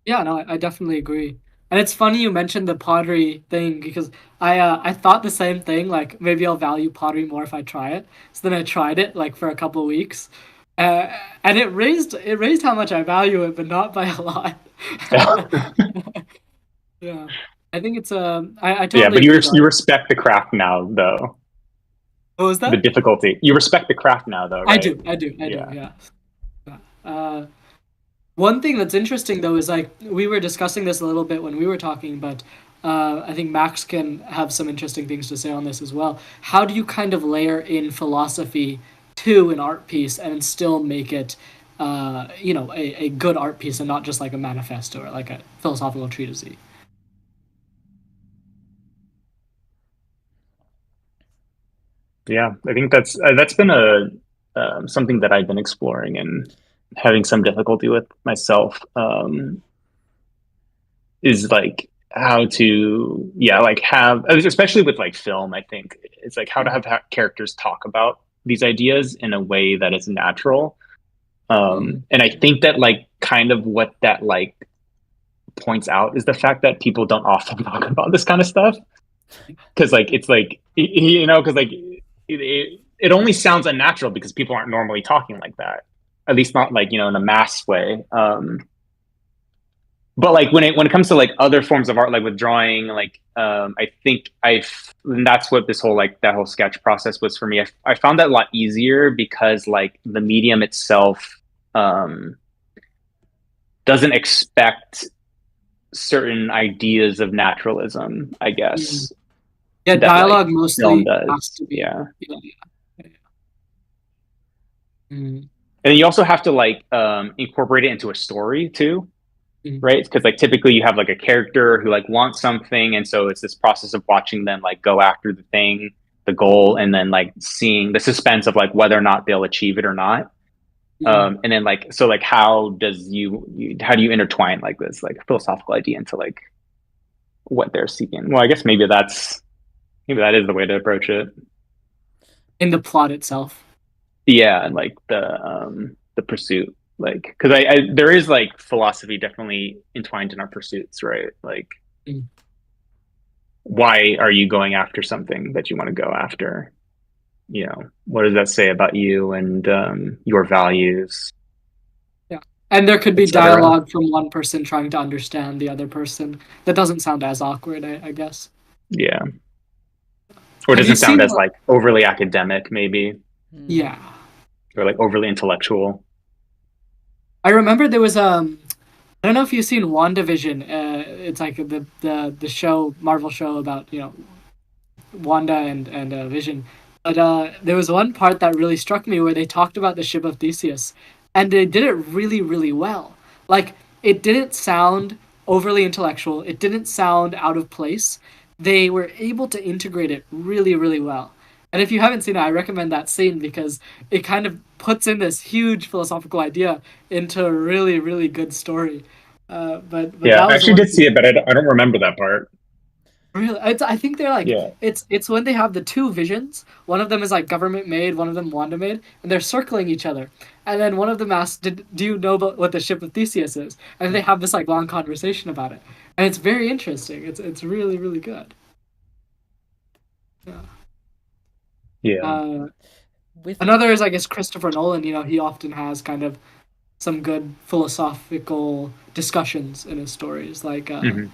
Yeah, no, I definitely agree. And it's funny you mentioned the pottery thing because I thought the same thing. Like maybe I'll value pottery more if I try it. So then I tried it like for a couple of weeks, uh, and it raised how much I value it, but not by a lot. Yeah, I think it's I Yeah, totally but agree though. you respect the craft now, though. What was The that? difficulty. You respect the craft now, though, I right? do, I do, I do. Yeah. Yeah. Yeah. One thing that's interesting though is like we were discussing this a little bit when we were talking, but I think Max can have some interesting things to say on this as well. How do you kind of layer in philosophy to an art piece and still make it, a good art piece and not just like a manifesto or like a philosophical treatise? Yeah, I think that's been a something that I've been exploring and having some difficulty with myself. Is like how to like have especially with like film. I think it's like how to have characters talk about these ideas in a way that is natural. Mm. And I think that like kind of what that like points out is the fact that people don't often talk about this kind of stuff because like it's like because like it only sounds unnatural because people aren't normally talking like that, at least not like in a mass way. But like when it comes to like other forms of art, like with drawing, like I think that's what this whole like that whole sketch process was for me. I found that a lot easier because like the medium itself um doesn't expect certain ideas of naturalism, I Mm. guess, Yeah, that like dialogue film mostly has does. to be. Yeah. Yeah, yeah. Mm. And then you also have to like incorporate it into a story too, Mm. right? Because like typically you have like a character who like wants something, and so it's this process of watching them like go after the thing, the goal, and then like seeing the suspense of like whether or not they'll achieve it or not. Mm. And then like so like how do you intertwine like this like philosophical idea into like what they're seeking? Well, I guess maybe that is the way to approach it. In the plot itself. Yeah, and like the pursuit, like because I there is like philosophy definitely entwined in our pursuits, right? Like Mm. why are you going after something that you want to go after? What does that say about you and your values, Yeah. And there could be etc. dialogue from one person trying to understand the other person. That doesn't sound as awkward, I guess. Yeah, or it Have you doesn't sound seen as like overly academic maybe, Hmm. Yeah. or like overly intellectual. I remember there was I don't know if you've seen WandaVision. It's like the show Marvel show about, Wanda and Vision. But there was one part that really struck me where they talked about the ship of Theseus, and they did it really, really well. Like it didn't sound overly intellectual. It didn't sound out of place. They were able to integrate it really, really well. And if you haven't seen it, I recommend that scene because it kind of puts in this huge philosophical idea into a really, really good story. But Yeah, that I was actually one did see thing. it, but I don't remember that part. Really, I think they're like Yeah. it's when they have the two visions. One of them is like government made, one of them Wanda made, and they're circling each other. And then one of them asks, "Do you know about what the ship of Theseus is?" And they have this like long conversation about it, and it's very interesting. It's really really good. Yeah. Uh, With Another is, I guess, Christopher Nolan. He often has kind of some good philosophical discussions in his stories. Like, Hmm.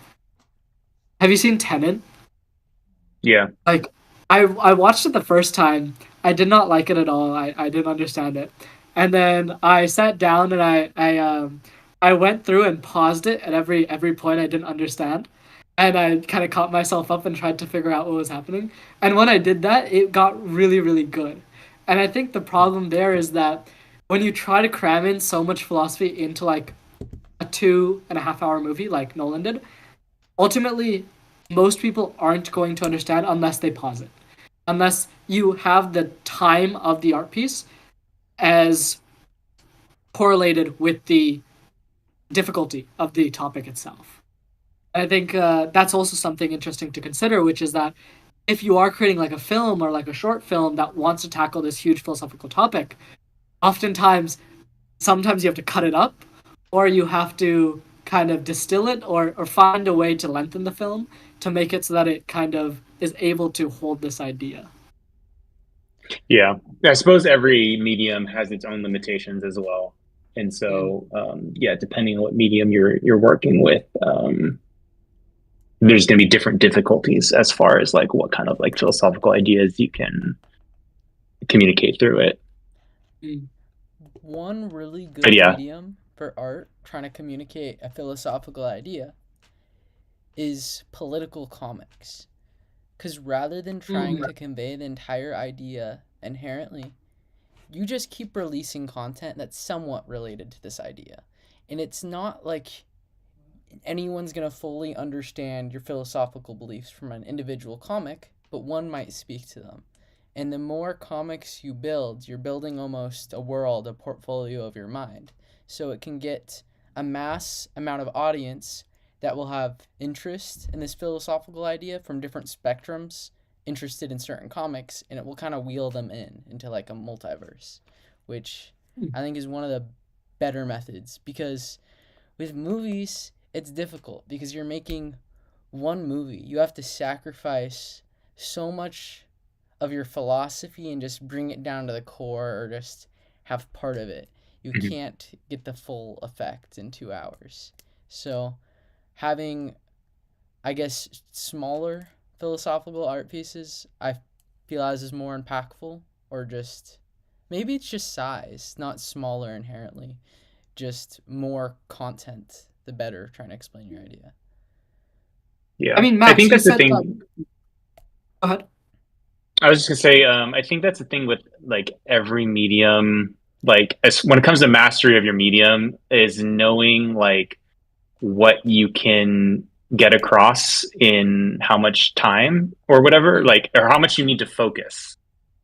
have you seen Tenet? Yeah. Like, I watched it the first time. I did not like it at all. I didn't understand it, and then I sat down and I went through and paused it at every point I didn't understand, and I kind of caught myself up and tried to figure out what was happening. And when I did that, it got really really good. And I think the problem there is that when you try to cram in so much philosophy into like a 2.5 hour movie like Nolan did, ultimately most people aren't going to understand unless they pause it, unless you have the time of the art piece as correlated with the difficulty of the topic itself. I think that's also something interesting to consider, which is that if you are creating like a film or like a short film that wants to tackle this huge philosophical topic, oftentimes, sometimes you have to cut it up, or you have to kind of distill it, or find a way to lengthen the film to make it so that it kind of is able to hold this idea. Yeah. I suppose every medium has its own limitations as well. And Mm. so, yeah, depending on what medium you're working with, there's going to be different difficulties as far as like what kind of like philosophical ideas you can communicate through it. Mm. one really But good yeah. medium for art trying to communicate a philosophical idea is political comics. Because rather than trying Mm. to convey the entire idea inherently, you just keep releasing content that's somewhat related to this idea. And it's not like anyone's going to fully understand your philosophical beliefs from an individual comic, but one might speak to them. And the more comics you build, you're building almost a world, a portfolio of your mind. So it can get a mass amount of audience that will have interest in this philosophical idea from different spectrums, interested in certain comics, and it will kind of wheel them in into like a multiverse, which I think is one of the better methods. Because with movies, it's difficult because you're making one movie. You have to sacrifice so much of your philosophy and just bring it down to the core or just have part of it. You Mhm. can't get the full effect in 2 hours. So having, I guess, smaller philosophical art pieces, I feel as is more impactful, or just maybe it's just size, not smaller inherently, just more content, the better trying to explain your idea. I Yeah. mean, I Max, think you that's the said thing. go ahead. I was just gonna say, I think that's the thing with like every medium, like as when it comes to mastery of your medium, is knowing like what you can get across in how much time or whatever, Mm. like or how much you need to focus.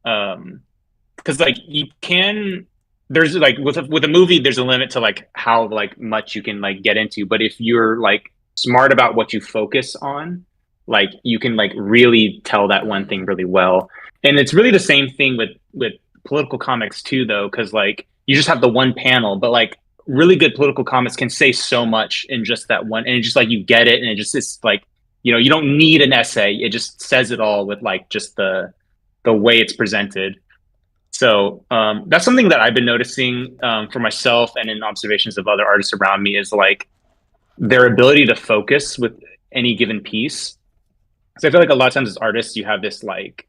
Because like you can, there's like with a movie, there's a limit to like how like much you can like get into. But if you're like smart about what you focus on, like you can like really tell that one thing Mm. really well. And it's really the same thing with political comics too, though, because like you just have the one panel, but like really good political comics can say so much in just that one, and it just like you get it, and it just is like you don't need an essay. It just says it all with like just the way it's presented. So that's something that I've been noticing for myself and in observations of other artists around me is like their ability to focus with any given piece. So I feel like a lot of times as artists, you have this like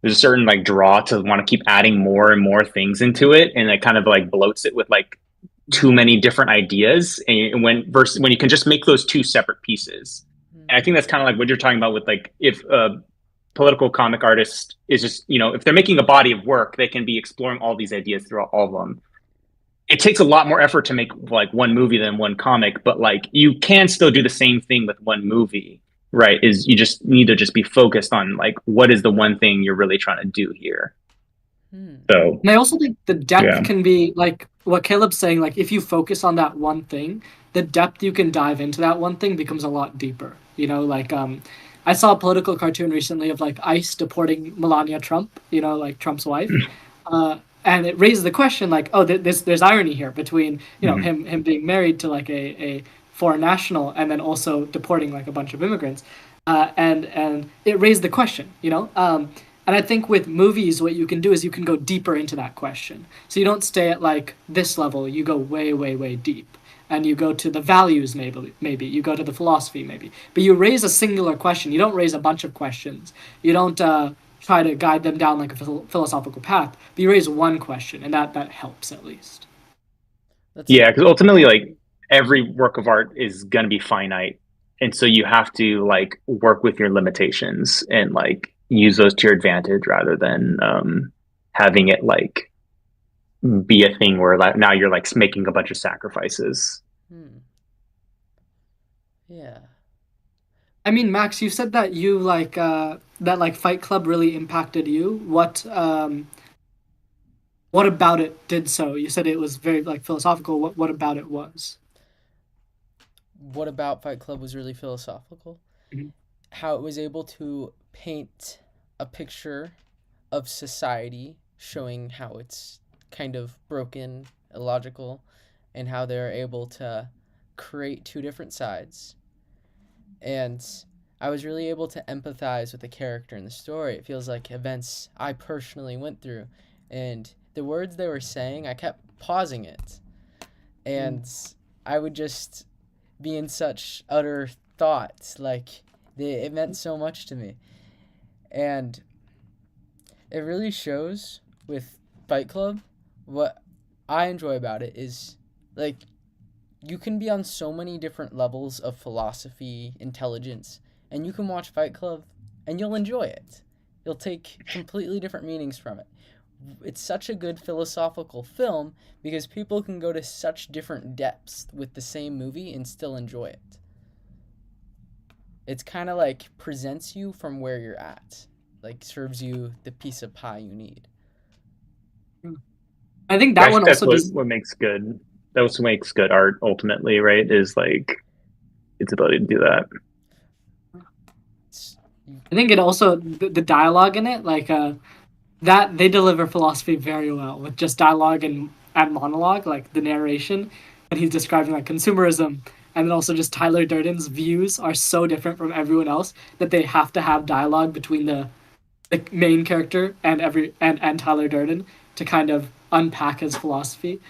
there's a certain like draw to want to keep adding more and more things into it, and it kind of like bloats it with like too many different ideas. And when you can just make those two separate pieces, and I Mm. think that's kind of like what you're talking about with like if political comic artist is just if they're making a body of work, they can be exploring all these ideas throughout all of them. It takes a lot more effort to make like one movie than one comic, but like you can still do the same thing with one movie, right? Is you just need to just be focused on like what is the one thing you're really trying to do here. Mm. So And I also think the depth yeah. can be like what Caleb's saying. Like, if you focus on that one thing, the depth you can dive into that one thing becomes a lot deeper. Like I saw a political cartoon recently of like ICE deporting Melania Trump. Like Trump's wife, and it raises the question like, oh, there's irony here between Mhm. him being married to like a foreign national and then also deporting like a bunch of immigrants. and it raised the question, you know. And I think with movies, what you can do is you can go deeper into that question. So you don't stay at like this level; you go way, way, way deep, and you go to the values, maybe you go to the philosophy, maybe. But you raise a singular question. You don't raise a bunch of questions. You don't try to guide them down like a philosophical path. But you raise one question, and that helps at least. That's Yeah, because ultimately, like every work of art is going to be finite, and so you have to like work with your limitations and like use those to your advantage rather than having it like be a thing where like now you're like making a bunch of sacrifices. hmm, yeah. I mean, Max, you said that you like that like Fight Club really impacted you. What about it did so? You said it was very like philosophical. What about it was? What about Fight Club was really philosophical? Mhm. How it was able to paint a picture of society showing how it's kind of broken, illogical, and how they're able to create two different sides. And I was really able to empathize with the character in the story. It feels like events I personally went through. And the words they were saying, I kept pausing it. And I would just be in such utter thought. Like, it meant so much to me. And it really shows with Fight Club. What I enjoy about it is like you can be on so many different levels of philosophy, intelligence, and you can watch Fight Club and you'll enjoy it. You'll take completely different meanings from it. It's such a good philosophical film because people can go to such different depths with the same movie and still enjoy it. It's kind of like presents you from where you're at, like serves you the piece of pie you need. I think that That's one also does. what makes good. That's what makes good art ultimately, right? Is like its ability to do that. It's, I think it also the dialogue in it, like that they deliver philosophy very well with just dialogue and monologue, like the narration, and he's describing like consumerism, and then also just Tyler Durden's views are so different from everyone else that they have to have dialogue between the main character and and Tyler Durden to kind of unpack his philosophy.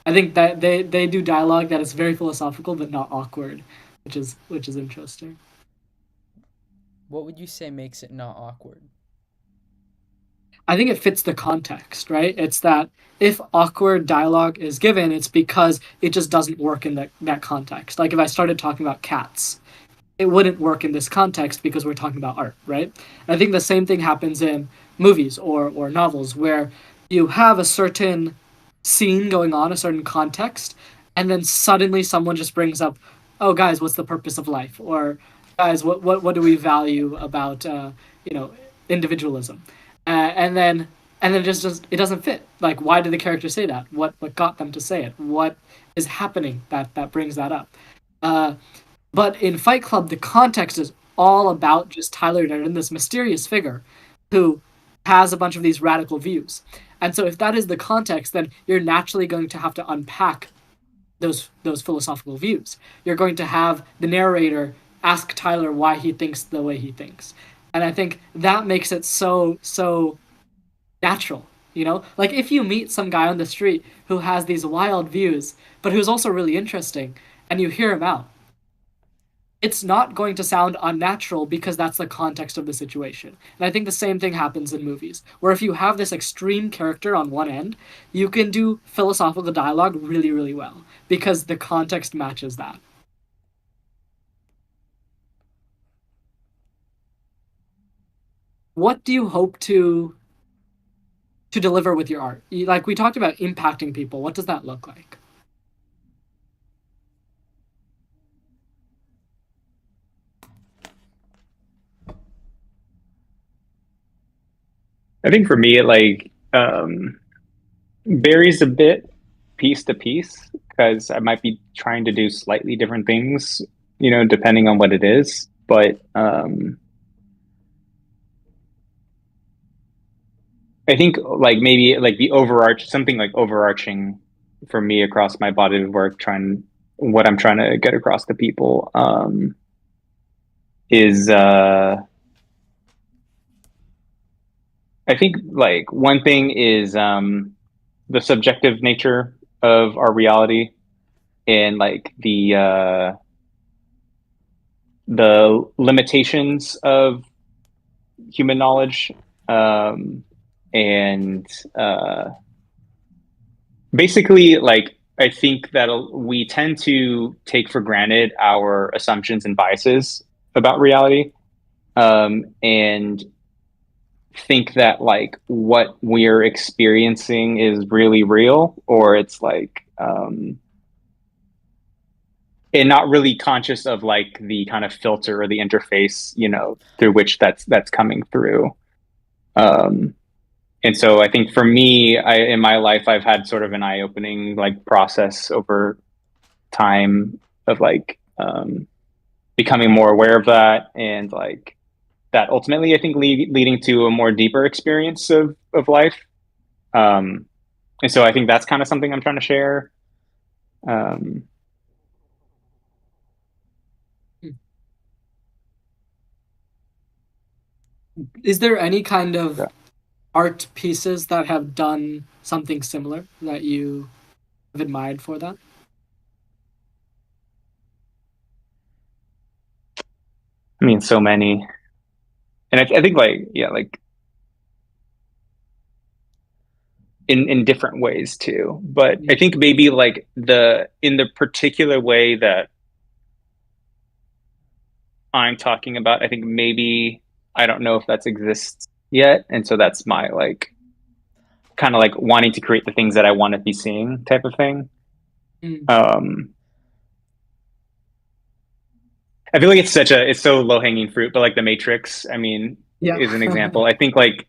I think that they do dialogue that is very philosophical but not awkward, which is interesting. what would you say makes it not awkward? I think it fits the context, right? It's that if awkward dialogue is given, it's because it just doesn't work in that context. Like if I started talking about cats, it wouldn't work in this context because we're talking about art, right? And I think the same thing happens in movies or novels where you have a certain scene going on, a certain context, and then suddenly someone just brings up, "Oh, guys, what's the purpose of life?" Or, "Guys, what do we value about you know individualism?" And then just it doesn't fit. Like, why did the character say that? What got them to say it? What is happening that brings that up? Uh, but in Fight Club, the context is all about just Tyler Durden, this mysterious figure who has a bunch of these radical views. And so, if that is the context, then you're naturally going to have to unpack those philosophical views. You're going to have the narrator ask Tyler why he thinks the way he thinks, and I think that makes it so natural. You know, like if you meet some guy on the street who has these wild views, but who's also really interesting, and you hear him out, it's not going to sound unnatural because that's the context of the situation. And I think the same thing happens in movies, where if you have this extreme character on one end, you can do philosophical dialogue really, really well because the context matches that. What do you hope to deliver with your art? Like we talked about impacting people. What does that look like? I think for me, it like varies a bit piece to piece because I might be trying to do slightly different things, you know, depending on what it is. But I think like maybe like the overarch something like overarching for me across my body of work, trying what I'm trying to get across to people. is I think like one thing is the subjective nature of our reality and like the limitations of human knowledge, um, and uh, basically like I think that we tend to take for granted our assumptions and biases about reality, and think that like what we're experiencing is really real, or it's like and not really conscious of like the kind of filter or the interface, through which that's coming through. um and so I think for me, in my life, I've had sort of an eye-opening like process over time of like becoming more aware of that, and like that ultimately I think leading to a more deeper experience of life. um and so I think that's kind of something I'm trying to share. um Is there any kind yeah. of art pieces that have done something similar that you have admired for that? I mean, so many. And I think like, yeah, like in different ways too, but I Mm. think maybe like in the particular way that I'm talking about, I think maybe I don't know if that exists yet, and so that's my like kind of like wanting to create the things that I want to be seeing type of thing. Mm. um I feel like it's so low hanging fruit, but like the Matrix, I mean, Yeah. is an example. I think like,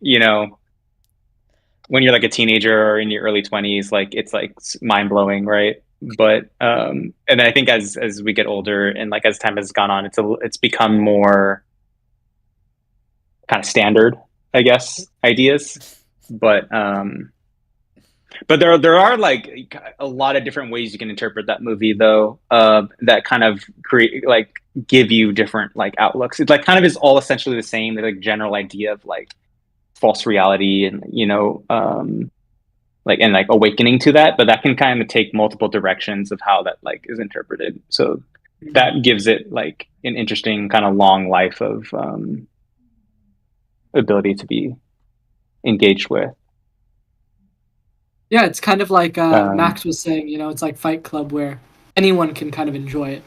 when you're like a teenager or in your early 20s, like it's like mind blowing, right? But and then I think as we get older and like as time has gone on, it's become more kind of standard, I guess, ideas. But there are like a lot of different ways you can interpret that movie, though, that kind of create like give you different like outlooks. It like kind of is all essentially the same, the like general idea of like false reality, and like and like awakening to that, but that can kind of take multiple directions of how that like is interpreted. So Mm. that gives it like an interesting kind of long life of ability to be engaged with. Yeah, it's kind of like um Max was saying, it's like Fight Club where anyone can kind of enjoy it.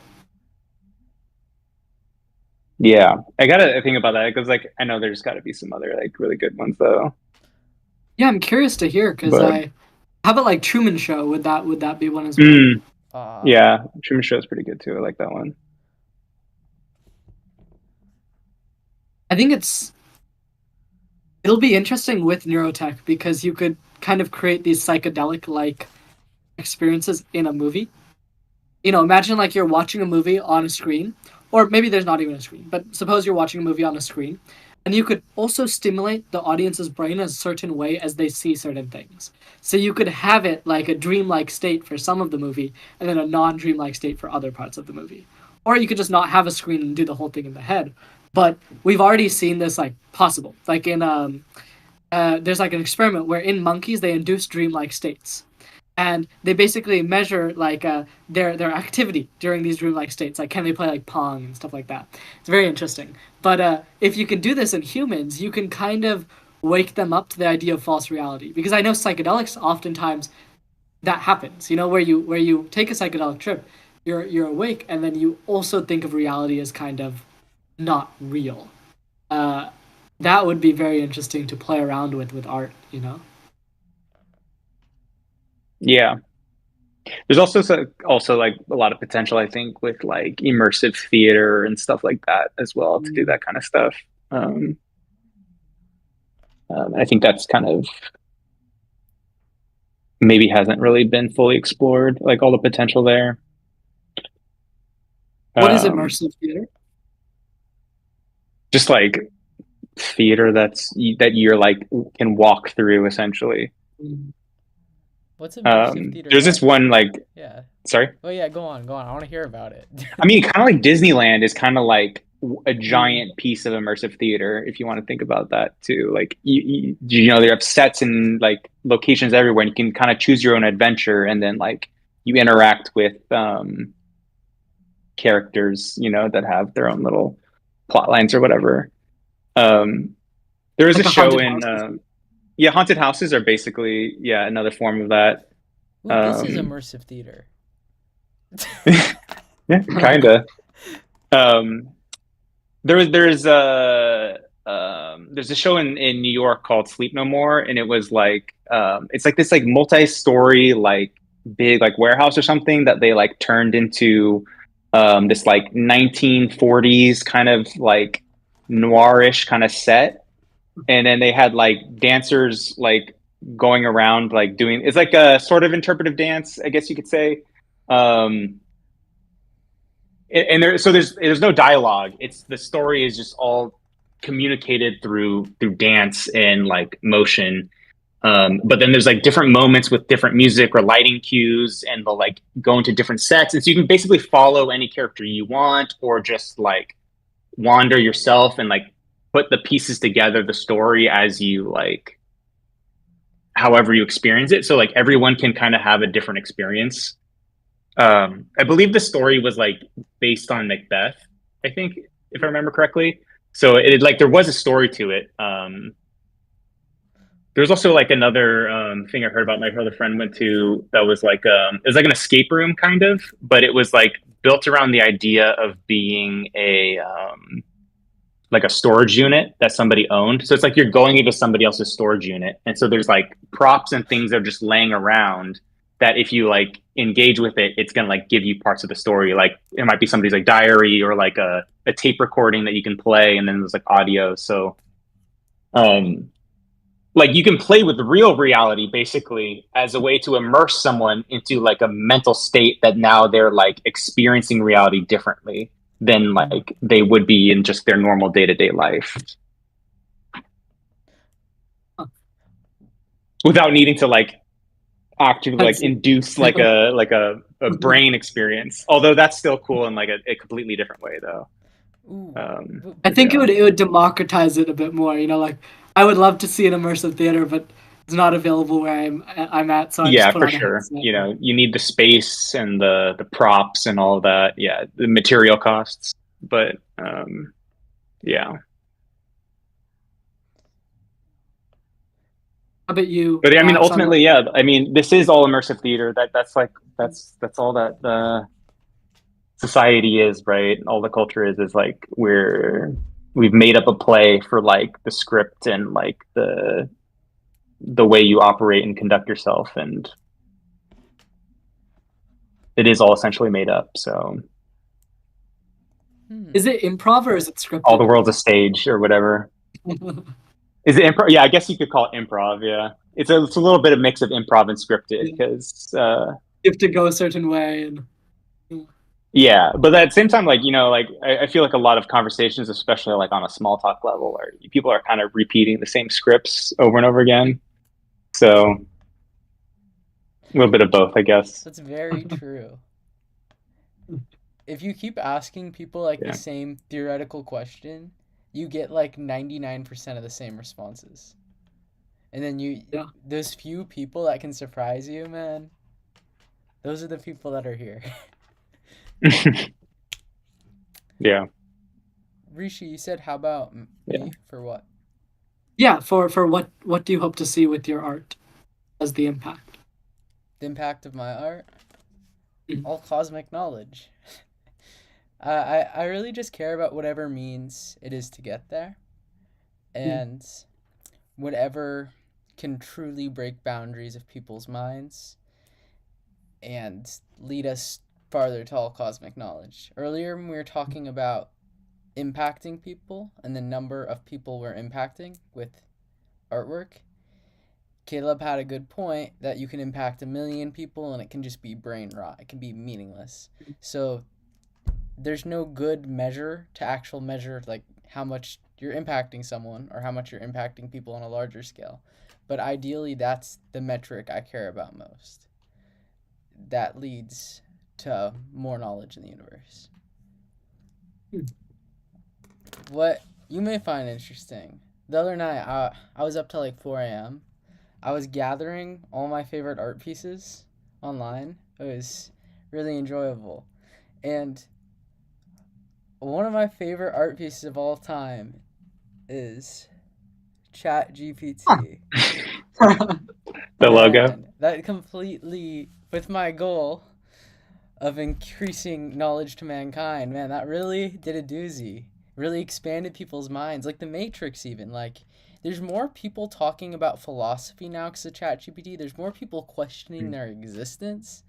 yeah, I gotta think about that because like I know there's got to be some other like really good ones though. Yeah, I'm curious to hear because But how about like Truman Show? Would that be one as well? mm, Uh, yeah, Truman Show is pretty good too. I like that one. I think it'll be interesting with neurotech because you could kind of create these psychedelic like experiences in a movie. Imagine like you're watching a movie on a screen, or maybe there's not even a screen, but suppose you're watching a movie on a screen, and you could also stimulate the audience's brain a certain way as they see certain things. So you could have it like a dreamlike state for some of the movie, and then a non-dreamlike state for other parts of the movie. Or you could just not have a screen and do the whole thing in the head. But we've already seen this like possible. Like in there's like an experiment where in monkeys they induce dreamlike states, and they basically measure like their activity during these dreamlike states, like can they play like pong and stuff like that. It's very interesting. But if you can do this in humans, you can kind of wake them up to the idea of false reality, because I know psychedelics oftentimes that happens, where you take a psychedelic trip, you're awake, and then you also think of reality as kind of not real. uh, that would be very interesting to play around with art. Yeah, there's also like a lot of potential, I think, with like immersive theater and stuff like that as well to do Mm. that kind of stuff. I think that's kind of maybe hasn't really been fully explored, like all the potential there. What is Um, immersive theater? just like theater that you're like can walk through essentially. Mm. what's immersive theater There's this like? one like, Yeah. sorry. Oh yeah, go on, go on. I want to hear about it. I mean, kind of like Disneyland is kind of like a Mm. giant piece of immersive theater if you want to think about that too. Like you know, they have sets and like locations everywhere, and you can kind of choose your own adventure, and then like you interact with characters, you know, that have their own little plot lines or whatever. Um, there was a Like a show haunted in house. yeah, haunted houses are basically yeah another form of that. Ooh, this is Um, immersive theater. yeah, kind of. Um, there's a show in New York called Sleep No More, and it was like it's like this like multi-story like big like warehouse or something that they like turned into this like 1940s kind of like noirish kind of set, and then they had like dancers like going around like doing it's like a sort of interpretive dance, I guess you could say. Um, and there so there's no dialogue, it's the story is just all communicated through dance and like motion, but then there's like different moments with different music or lighting cues, and they'll like go into different sets, and so you can basically follow any character you want or just like wander yourself and like put the pieces together the story as you like however you experience it, so like everyone can kind of have a different experience. I believe the story was like based on Macbeth, I think, if I remember correctly. So it like there was a story to it. There's also like another thing I heard about my other friend went to that was like it was like an escape room kind of, but it was like built around the idea of being a like a storage unit that somebody owned. So it's like you're going into somebody else's storage unit. And so there's like props and things that are just laying around that if you like engage with it, it's gonna like give you parts of the story. Like it might be somebody's like diary or like a tape recording that you can play, and then there's like audio. So um like you can play with real reality basically as a way to immerse someone into like a mental state that now they're like experiencing reality differently than Mm. like they would be in just their normal day-to-day life Huh. without needing to like actually like That's induce like a brain experience, although that's still cool in like a completely different way though. Ooh, but I think Yeah, it would democratize it a bit more. You know, like I would love to see an immersive theater, but it's not available where I'm at, so I just yeah, put for on a sure, headset. you know, you need the space and the props and all of that, yeah, the material costs, but yeah. How about you, But I mean, Sagar? ultimately, yeah. I mean, this is all immersive theater. That's like that's all that the society is, right? All the culture is like we've made up a play for like the script and like the way you operate and conduct yourself, and it is all essentially made up. So hmm. Is it improv or is it all the scripted? world's a stage or whatever. You Is it improv? Yeah, I guess you could call it improv. Yeah, it's a little bit of mix of improv and scripted because have to go a certain way, and yeah, but at the same time, like you know, like I feel like a lot of conversations, especially like on a small talk level, are people are kind of repeating the same scripts over and over again. So a little bit of both, I guess. That's very true. If you keep asking people like the Yeah, same theoretical question, you get like 99% of the same responses. And then yeah. those few people that can surprise you, man, those are the people that are here. yeah, Rishi, you said, how about yeah. me for what? Yeah, for what do you hope to see with your art as the impact? The impact of my art? Mhm. All cosmic knowledge. I really just care about whatever means it is to get there, and whatever can truly break boundaries of people's minds and lead us farther to all cosmic knowledge. Earlier, when we were talking about impacting people and the number of people we're impacting with artwork, Caleb had a good point that you can impact 1 million people and it can just be brain rot. It can be meaningless. So there's no good measure to actual measure like how much you're impacting someone or how much you're impacting people on a larger scale. But ideally, that's the metric I care about most. That leads to more knowledge in the universe. what you may find interesting. The other night, I was up till like 4 a.m. I was gathering all my favorite art pieces online. It was really enjoyable. And one of my favorite art pieces of all time is Chat GPT. The logo. Man, that completely, with my goal of increasing knowledge to mankind, man, that really did a doozy. Really expanded people's minds. Like the Matrix, even. Like, there's more people talking about philosophy now because of ChatGPT. There's more people questioning their existence.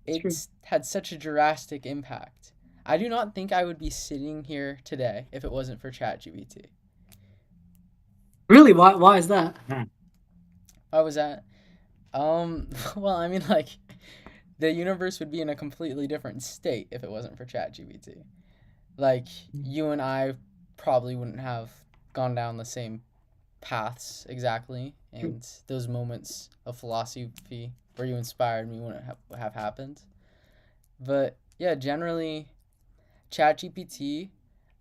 It's had such a drastic impact. I do not think I would be sitting here today if it wasn't for ChatGPT. Really? Why is that? Why was that? Well, I mean, like, the universe would be in a completely different state if it wasn't for ChatGPT. Like, you and I probably wouldn't have gone down the same paths exactly, and those moments of philosophy where you inspired me wouldn't have happened. But yeah, generally, ChatGPT,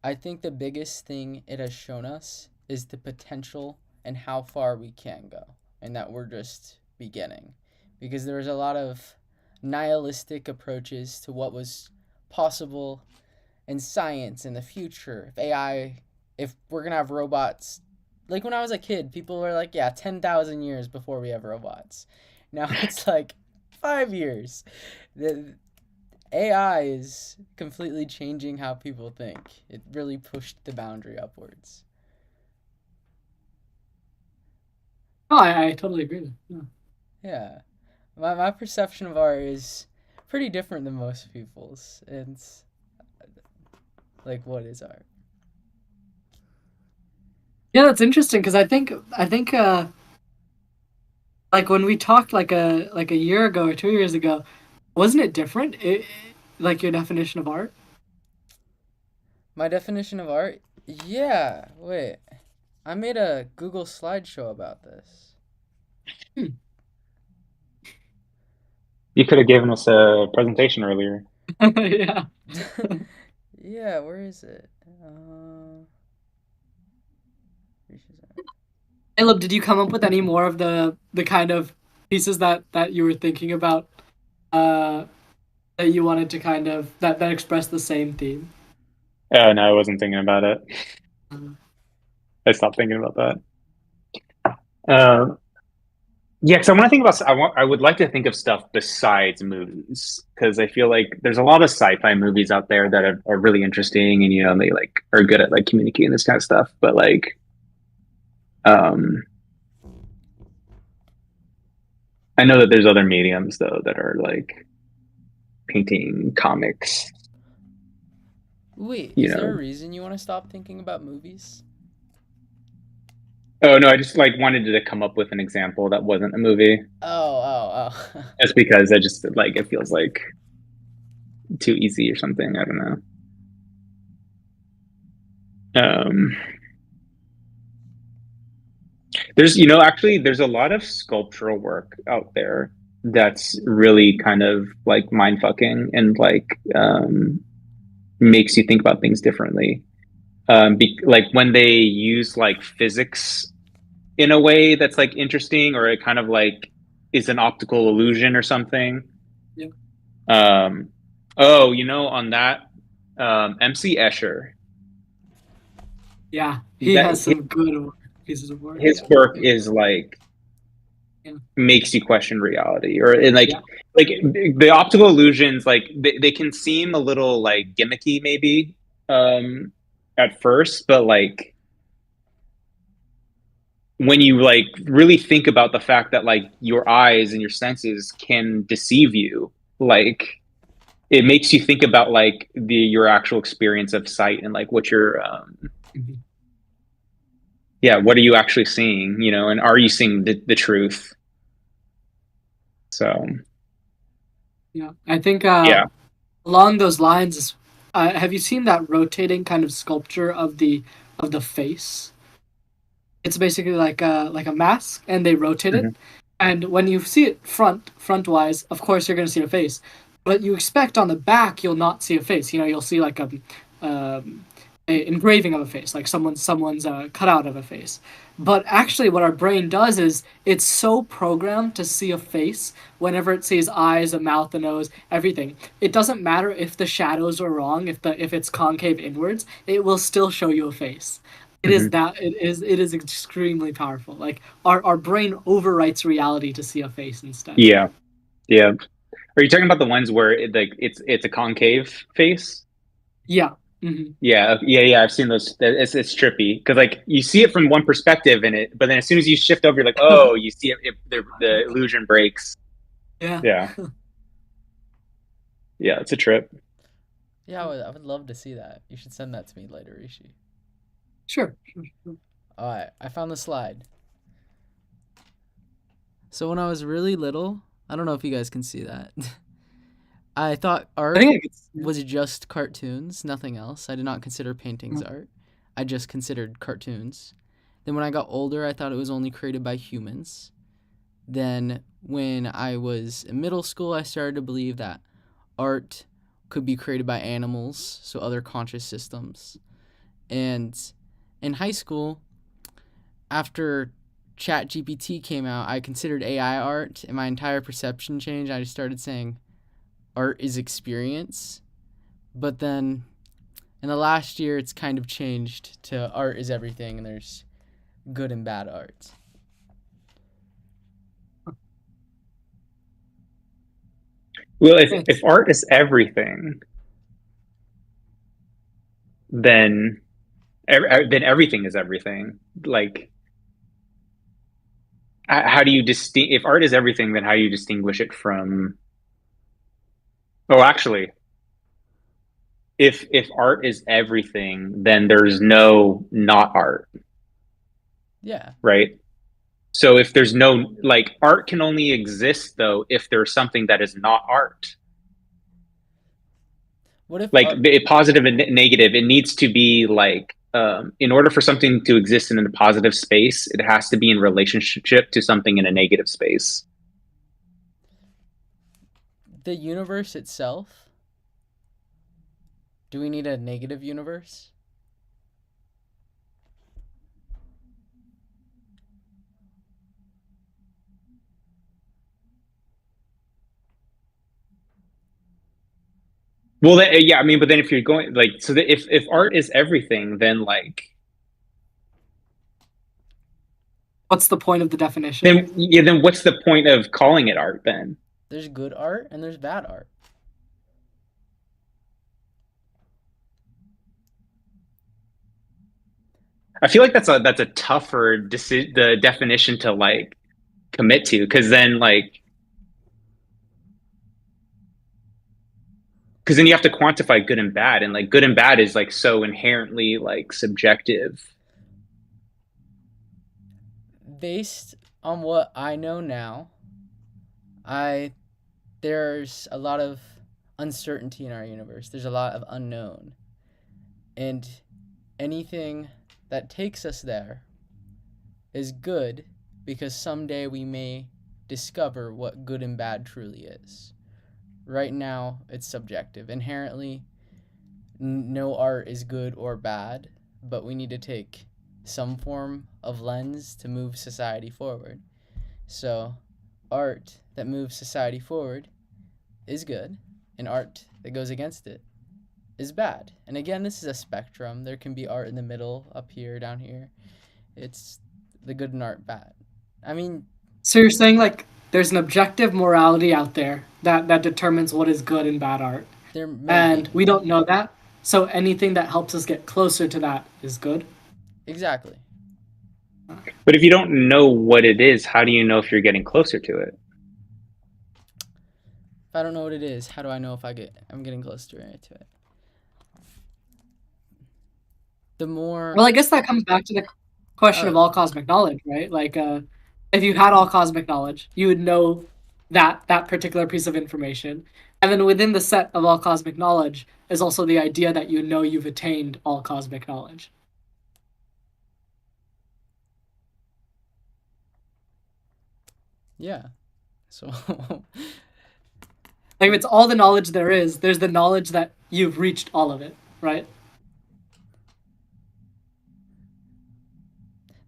I think the biggest thing it has shown us is the potential and how far we can go, and that we're just beginning. Because there was a lot of nihilistic approaches to what was possible in science in the future. If we're going to have robots, like when I was a kid, people were like, yeah, 10,000 years before we have robots. Now it's like 5 years. The AI is completely changing how people think. It really pushed the boundary upwards. Oh, I totally agree with you. Yeah. My perception of art is pretty different than most people's. And, like, what is art? Yeah, that's interesting because I think like when we talked like a year ago or 2 years ago, wasn't it different? Like your definition of art? My definition of art? Yeah, wait. I made a Google slideshow about this. You could have given us a presentation earlier. Yeah. Yeah, where is it? Caleb, did you come up with any more of the kind of pieces that you were thinking about uh that you wanted to kind of that express the same theme? Oh no, I wasn't thinking about it. Um, I stopped thinking about that. Yeah, because I want to think about. I would like to think of stuff besides movies because I feel like there's a lot of sci-fi movies out there that are really interesting and they like are good at like communicating this kind of stuff. But like, um, I know that there's other mediums though that are like painting, comics. Wait, You is there a know. reason you want to stop thinking about movies? Oh no, I just like wanted to come up with an example that wasn't a movie, Oh. just because I just like it feels like too easy or something. I don't know. There's, actually, there's a lot of sculptural work out there that's really kind of like mind fucking and like makes you think about things differently. Like when they use like physics in a way that's like interesting, or it kind of like is an optical illusion or something. yeah. Um, oh, on that, MC Escher, Yeah, he that has some good pieces of work. his Yeah. work is like Yeah. makes you question reality, or and Yeah. like the optical illusions, like they can seem a little like gimmicky maybe at first, but like when you like really think about the fact that like your eyes and your senses can deceive you, like it makes you think about like your actual experience of sight and like what you're Mhm. yeah, what are you actually seeing, and are you seeing the truth? So Yeah. I think yeah. along those lines is have you seen that rotating kind of sculpture of the face? It's basically like a mask, and they rotate it. Mhm. And when you see it front wise, of course you're gonna see a face. But you expect on the back you'll not see a face. You'll see like um, engraving of a face, like someone's cutout of a face. But actually, what our brain does is it's so programmed to see a face whenever it sees eyes, a mouth, a nose, everything. It doesn't matter if the shadows are wrong, if it's concave inwards, it will still show you a face. Hmm. It is extremely powerful. Like our brain overwrites reality to see a face instead. Yeah, yeah. Are you talking about the ones where it's a concave face? Yeah. Hmm. Yeah, yeah, yeah. I've seen those. It's trippy because like you see it from one perspective in it, but then as soon as you shift over, you're like, oh, you see it. The illusion breaks. Yeah. Yeah, yeah. It's a trip. Yeah, I would love to see that. You should send that to me later, Rishi. Sure. Sure. Sure. All right, I found the slide. So when I was really little, I don't know if you guys can see that. I thought I art think I could. Yeah. was just cartoons, nothing else. I did not consider paintings art. I just considered cartoons. Then when I got older, I thought it was only created by humans. Then when I was in middle school, I started to believe that art could be created by animals, so other conscious systems. And in high school, after ChatGPT came out, I considered AI art, and my entire perception changed. I just started saying art is experience. But then in the last year, it's kind of changed to art is everything, and there's good and bad art. Well, if Thanks. art is everything, then then everything is everything. Like, how do you distinct? If art is everything, then how do you distinguish it from? Oh, actually, if art is everything, then there's no not art, Yeah. right? So if there's no like art can only exist though if there's something that is not art. What if Like art? positive and negative, it needs to be like in order for something to exist in a positive space, it has to be in relationship to something in a negative space. The universe itself? Do we need a negative universe? Well, yeah, I mean, but then if you're going like, so that if art is everything, then like, What's the point of the definition? then yeah, then what's the point of calling it art then? There's good art and there's bad art. I feel like that's a tougher the definition to like commit to because then like because then you have to quantify good and bad, and like good and bad is like so inherently like subjective. Based on what I know now, I there's a lot of uncertainty in our universe. There's a lot of unknown. And anything that takes us there is good because someday we may discover what good and bad truly is. Right now, it's subjective. Inherently, no art is good or bad, but we need to take some form of lens to move society forward. So, art that moves society forward is good, and art that goes against it is bad. And again, this is a spectrum. There can be art in the middle, up here, down here. It's the good and art bad. I mean, So you're saying like there's an objective morality out there that determines what is good and bad art, there may and be. we don't know that. So anything that helps us get closer to that is good. Exactly. But if you don't know what it is, how do you know if you're getting closer to it? If I don't know what it is, how do I know if I'm getting close to it? The more Well, I guess that comes back to the question of oh, all cosmic knowledge, right? Like, if you had all cosmic knowledge, you would know that particular piece of information, and then within the set of all cosmic knowledge is also the idea that you know you've attained all cosmic knowledge. yeah. So Like, if it's all the knowledge there is, there's the knowledge that you've reached all of it, right?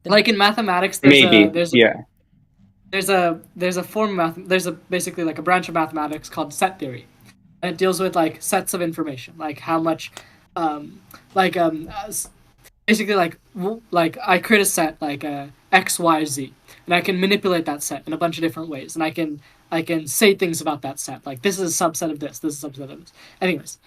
Like in mathematics, Maybe, yeah. there's a form of math. There's a basically like a branch of mathematics called set theory, and it deals with like sets of information, like how much, um, like basically like I create a set like X Y Z, and I can manipulate that set in a bunch of different ways, and I can say things about that set, like this is a subset of this, this is a subset of this. Anyways,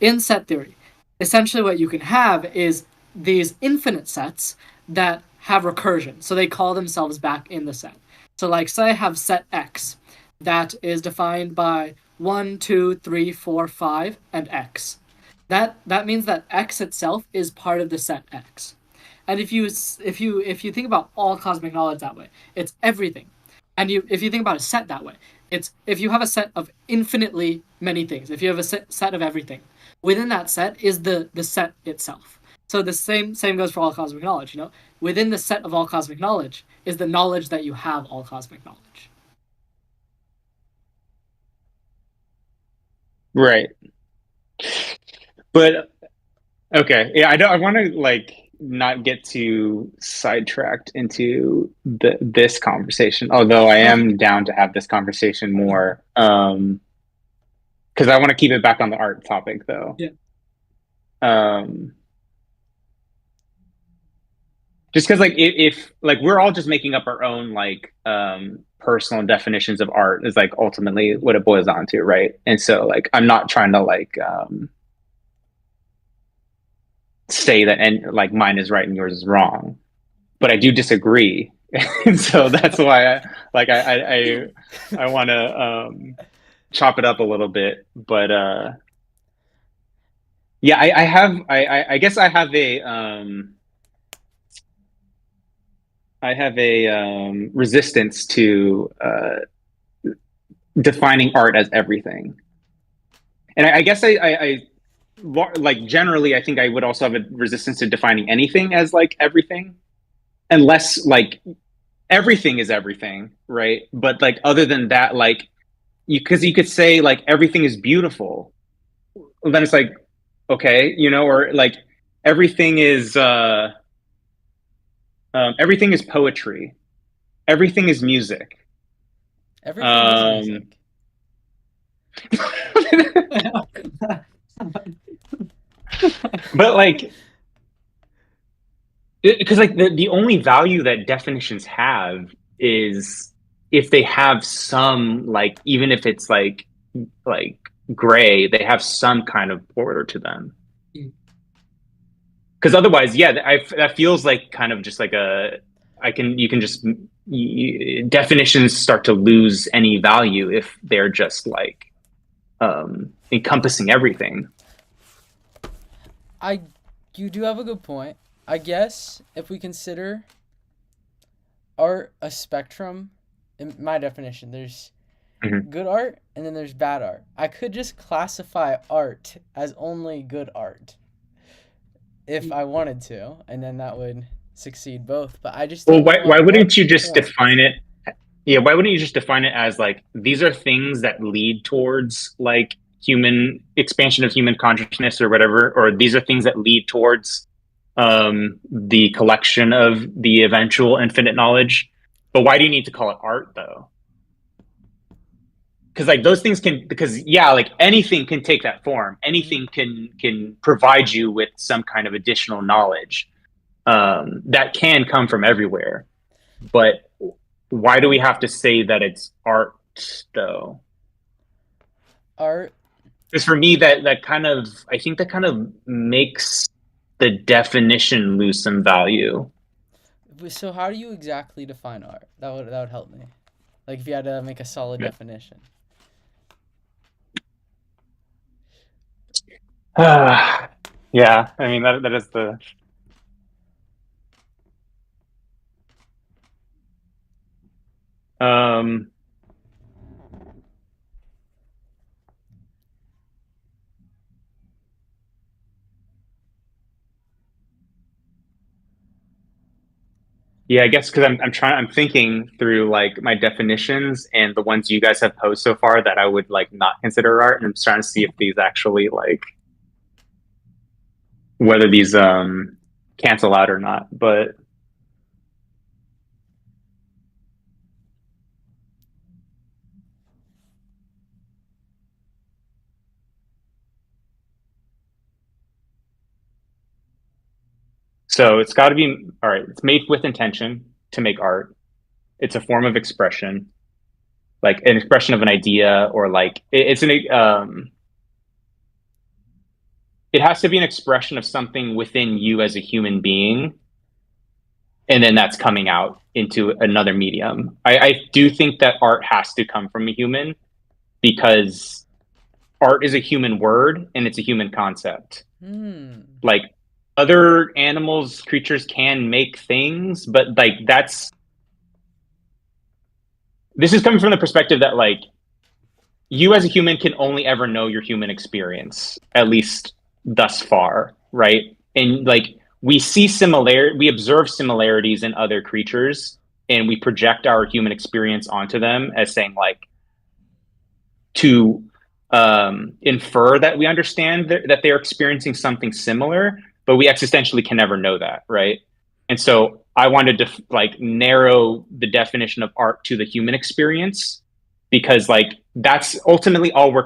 in set theory, essentially what you can have is these infinite sets that have recursion. So they call themselves back in the set. So like say I have set X that is defined by 1, 2, 3, 4, 5, and X. That means that X itself is part of the set X. And if you think about all cosmic knowledge that way, it's everything. And you if you think about a set that way, it's if you have a set of infinitely many things, if you have a set of everything, within that set is the set itself. So the same goes for all cosmic knowledge. You know, within the set of all cosmic knowledge is the knowledge that you have all cosmic knowledge. Right. But okay, yeah, I want to like not get too sidetracked into this conversation, although I am down to have this conversation more. Because I want to keep it back on the art topic though. Yeah. Um, just because like if like we're all just making up our own like personal definitions of art is like ultimately what it boils down to, right? And so like I'm not trying to like say that and like mine is right and yours is wrong, but I do disagree. And so that's why I want to chop it up a little bit. But yeah, I have I guess I have a resistance to defining art as everything. And I guess like generally I think I would also have a resistance to defining anything as like everything, unless like everything is everything, right? But like other than that, like because you could say like everything is beautiful, then it's like okay, you know, or like everything is everything is poetry, everything is music. Everything is Um, music. but like because like the only value that definitions have is if they have some like even if it's like gray, they have some kind of border to them. Because otherwise, yeah, that feels like kind of just like a I can you can just definitions start to lose any value if they're just like encompassing everything. I You do have a good point. I guess if we consider art a spectrum, in my definition, there's Mhm. good art and then there's bad art. I could just classify art as only good art if I wanted to, and then that would succeed both. But I just Well, don't know why at what wouldn't you just point. define it? Yeah, why wouldn't you just define it as like these are things that lead towards like human expansion of human consciousness or whatever, or these are things that lead towards the collection of the eventual infinite knowledge. But why do you need to call it art though? Because like those things can because yeah, like anything can take that form. Mhm. Anything can provide you with some kind of additional knowledge that can come from everywhere. But why do we have to say that it's art though? Art. Because for me, that kind of I think that kind of makes the definition lose some value. So how do you exactly define art? That would help me. Like if you had to make a solid definition. Yeah, I mean that is the um yeah, I guess because I'm thinking through like my definitions and the ones you guys have posed so far that I would like not consider art, and I'm trying to see if these actually like whether these cancel out or not. But So it's got to be all right. It's made with intention to make art. It's a form of expression, like an expression of an idea, or like it's an it has to be an expression of something within you as a human being, and then that's coming out into another medium. I do think that art has to come from a human because art is a human word and it's a human concept. Hmm. Like other animals, creatures can make things, but like this is coming from the perspective that like you as a human can only ever know your human experience, at least thus far, right? And like we observe similarities in other creatures, and we project our human experience onto them as saying like to infer that we understand that they're experiencing something similar, but we existentially can never know that, right? And so I wanted to like narrow the definition of art to the human experience because like that's ultimately all we're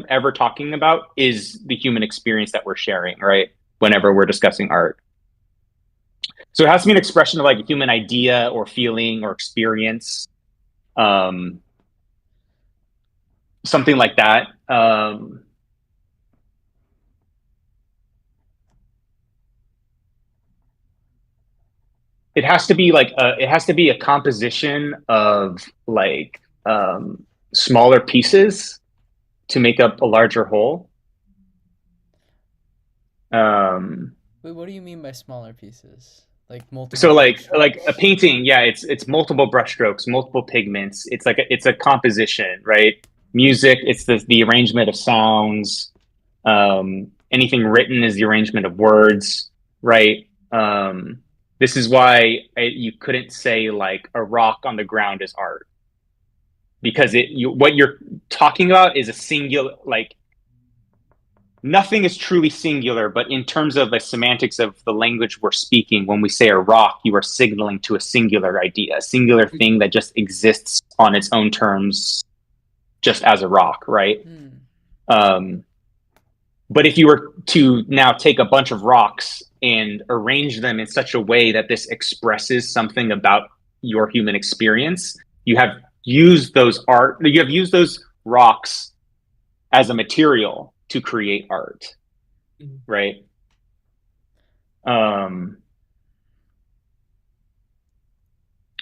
ever talking about is the human experience that we're sharing, right? Whenever we're discussing art. So it has to be an expression of like a human idea or feeling or experience. Um, Something like that. It has to be like it has to be a composition of like smaller pieces to make up a larger whole. Um, Wait, what do you mean by smaller pieces? Like multiple so like a brushstrokes? painting, yeah, it's multiple brushstrokes, multiple pigments. It's like it's a composition, right? Music, it's the arrangement of sounds. Anything written is the arrangement of words, right? This is why you couldn't say like a rock on the ground is art because what you're talking about is a singular like nothing is truly singular, but in terms of the semantics of the language we're speaking, when we say a rock, you are signaling to a singular idea, a singular thing that just exists on its own terms, just as a rock, right? Hmm. Um, but if you were to now take a bunch of rocks and arrange them in such a way that this expresses something about your human experience, you have you have used those rocks as a material to create art, right? Um,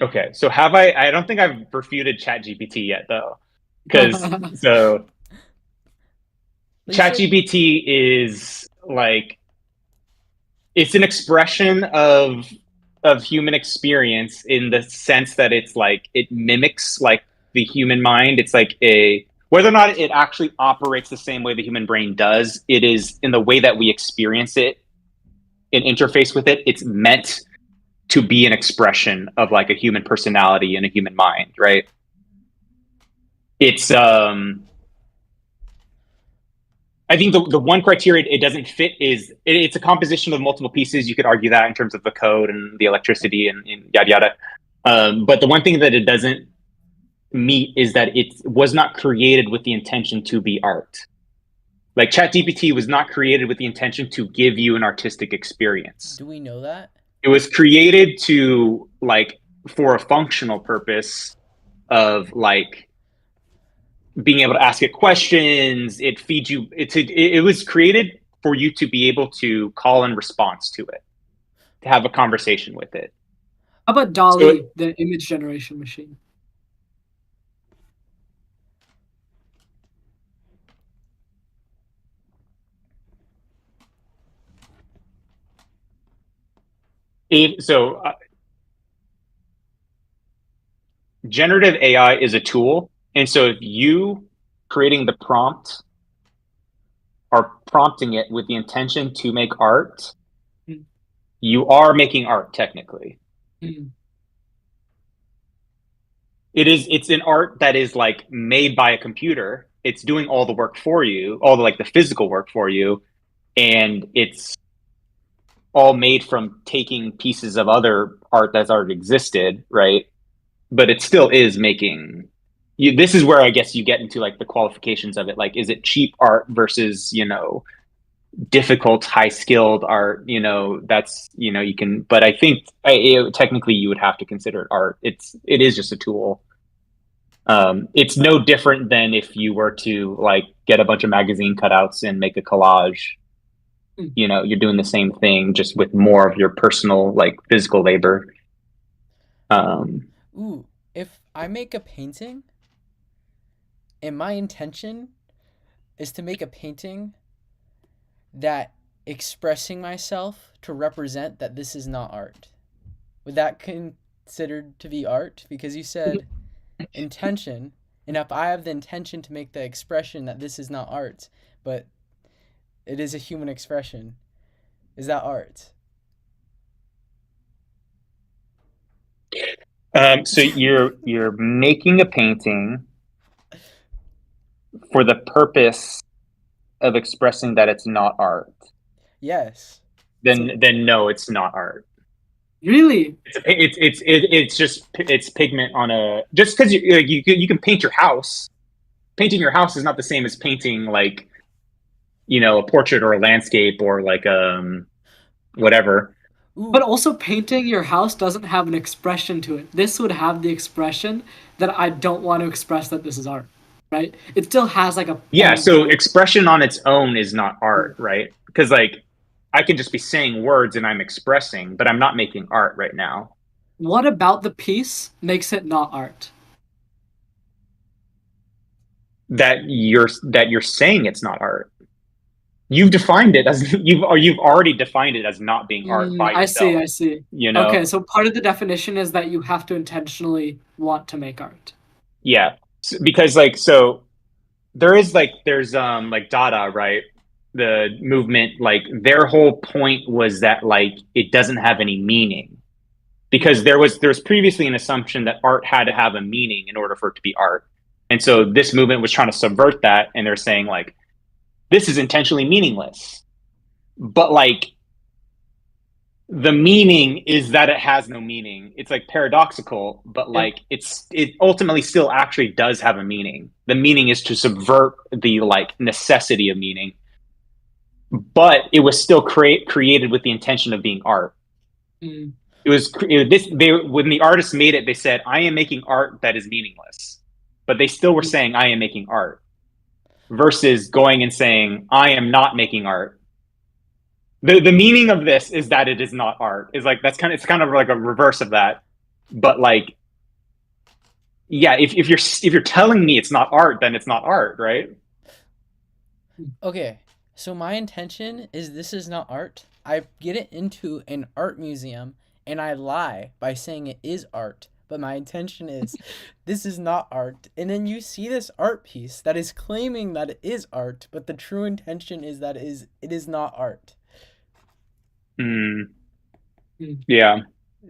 okay, so I don't think I've refuted ChatGPT yet, though, because so Well, you said ChatGPT is like it's an expression of human experience in the sense that it's like it mimics like the human mind. It's like a whether or not it actually operates the same way the human brain does, it is in the way that we experience it and interface with it. It's meant to be an expression of like a human personality and a human mind, right? It's I think the one criteria it doesn't fit is it's a composition of multiple pieces. You could argue that in terms of the code and the electricity and yada yada. But the one thing that it doesn't meet is that it was not created with the intention to be art. Like ChatGPT was not created with the intention to give you an artistic experience. do we know that? It was created to like for a functional purpose of like being able to ask it questions. It feeds you. It was created for you to be able to call in response to it, to have a conversation with it. How about So Dolly, the image generation machine? it so uh, generative AI is a tool, and so if you creating the prompt are prompting it with the intention to make art, Mm. you are making art technically. Mm. It's an art that is like made by a computer. It's doing all the work for you, all the like the physical work for you, and it's all made from taking pieces of other art that's already existed, right? But it still is making you. This is where I guess you get into like the qualifications of it. Like, is it cheap art versus difficult, high skilled art, that's, you can, but I think technically you would have to consider it art. It is just a tool. It's no different than if you were to like get a bunch of magazine cutouts and make a collage. Mm. You're doing the same thing, just with more of your personal, like physical labor. Ooh, if I make a painting and my intention is to make a painting that expressing myself to represent that this is not art, would that considered to be art? Because you said intention, and if I have the intention to make the expression that this is not art, but it is a human expression, is that art? So you're making a painting for the purpose of expressing that it's not art. Yes. Then no, it's not art. Really? It's just it's pigment on a, just because you can paint your house. Painting your house is not the same as painting like a portrait or a landscape or like whatever. Ooh. But also, painting your house doesn't have an expression to it. This would have the expression that I don't want to express that this is art, right? It still has like a Yeah, point so to it. expression on its own is not art, right? Because like I can just be saying words and I'm expressing, but I'm not making art right now. What about the piece makes it not art? That you're saying it's not art. You've defined it as you've already defined it as not being art by I see, yourself. I see. You know? Okay, so part of the definition is that you have to intentionally want to make art. Yeah. Because like so there's like Dada, right? The movement, like their whole point was that like it doesn't have any meaning. Because there's previously an assumption that art had to have a meaning in order for it to be art. And so this movement was trying to subvert that, and they're saying like this is intentionally meaningless. But like the meaning is that it has no meaning. It's like paradoxical, but Yeah. like it ultimately still actually does have a meaning. The meaning is to subvert the like necessity of meaning, but it was still created with the intention of being art. Mm. This they when the artist made it, they said, "I am making art that is meaningless," but they still were saying, "I am making art," versus going and saying, "I am not making art." The meaning of this is that it is not art. Is like it's kind of like a reverse of that. But like, yeah, if you're telling me it's not art, then it's not art, right? Okay, so my intention is this is not art. I get it into an art museum and I lie by saying it is art, but my intention is this is not art. And then you see this art piece that is claiming that it is art, but the true intention is that it is not art. Mm, Mm. yeah,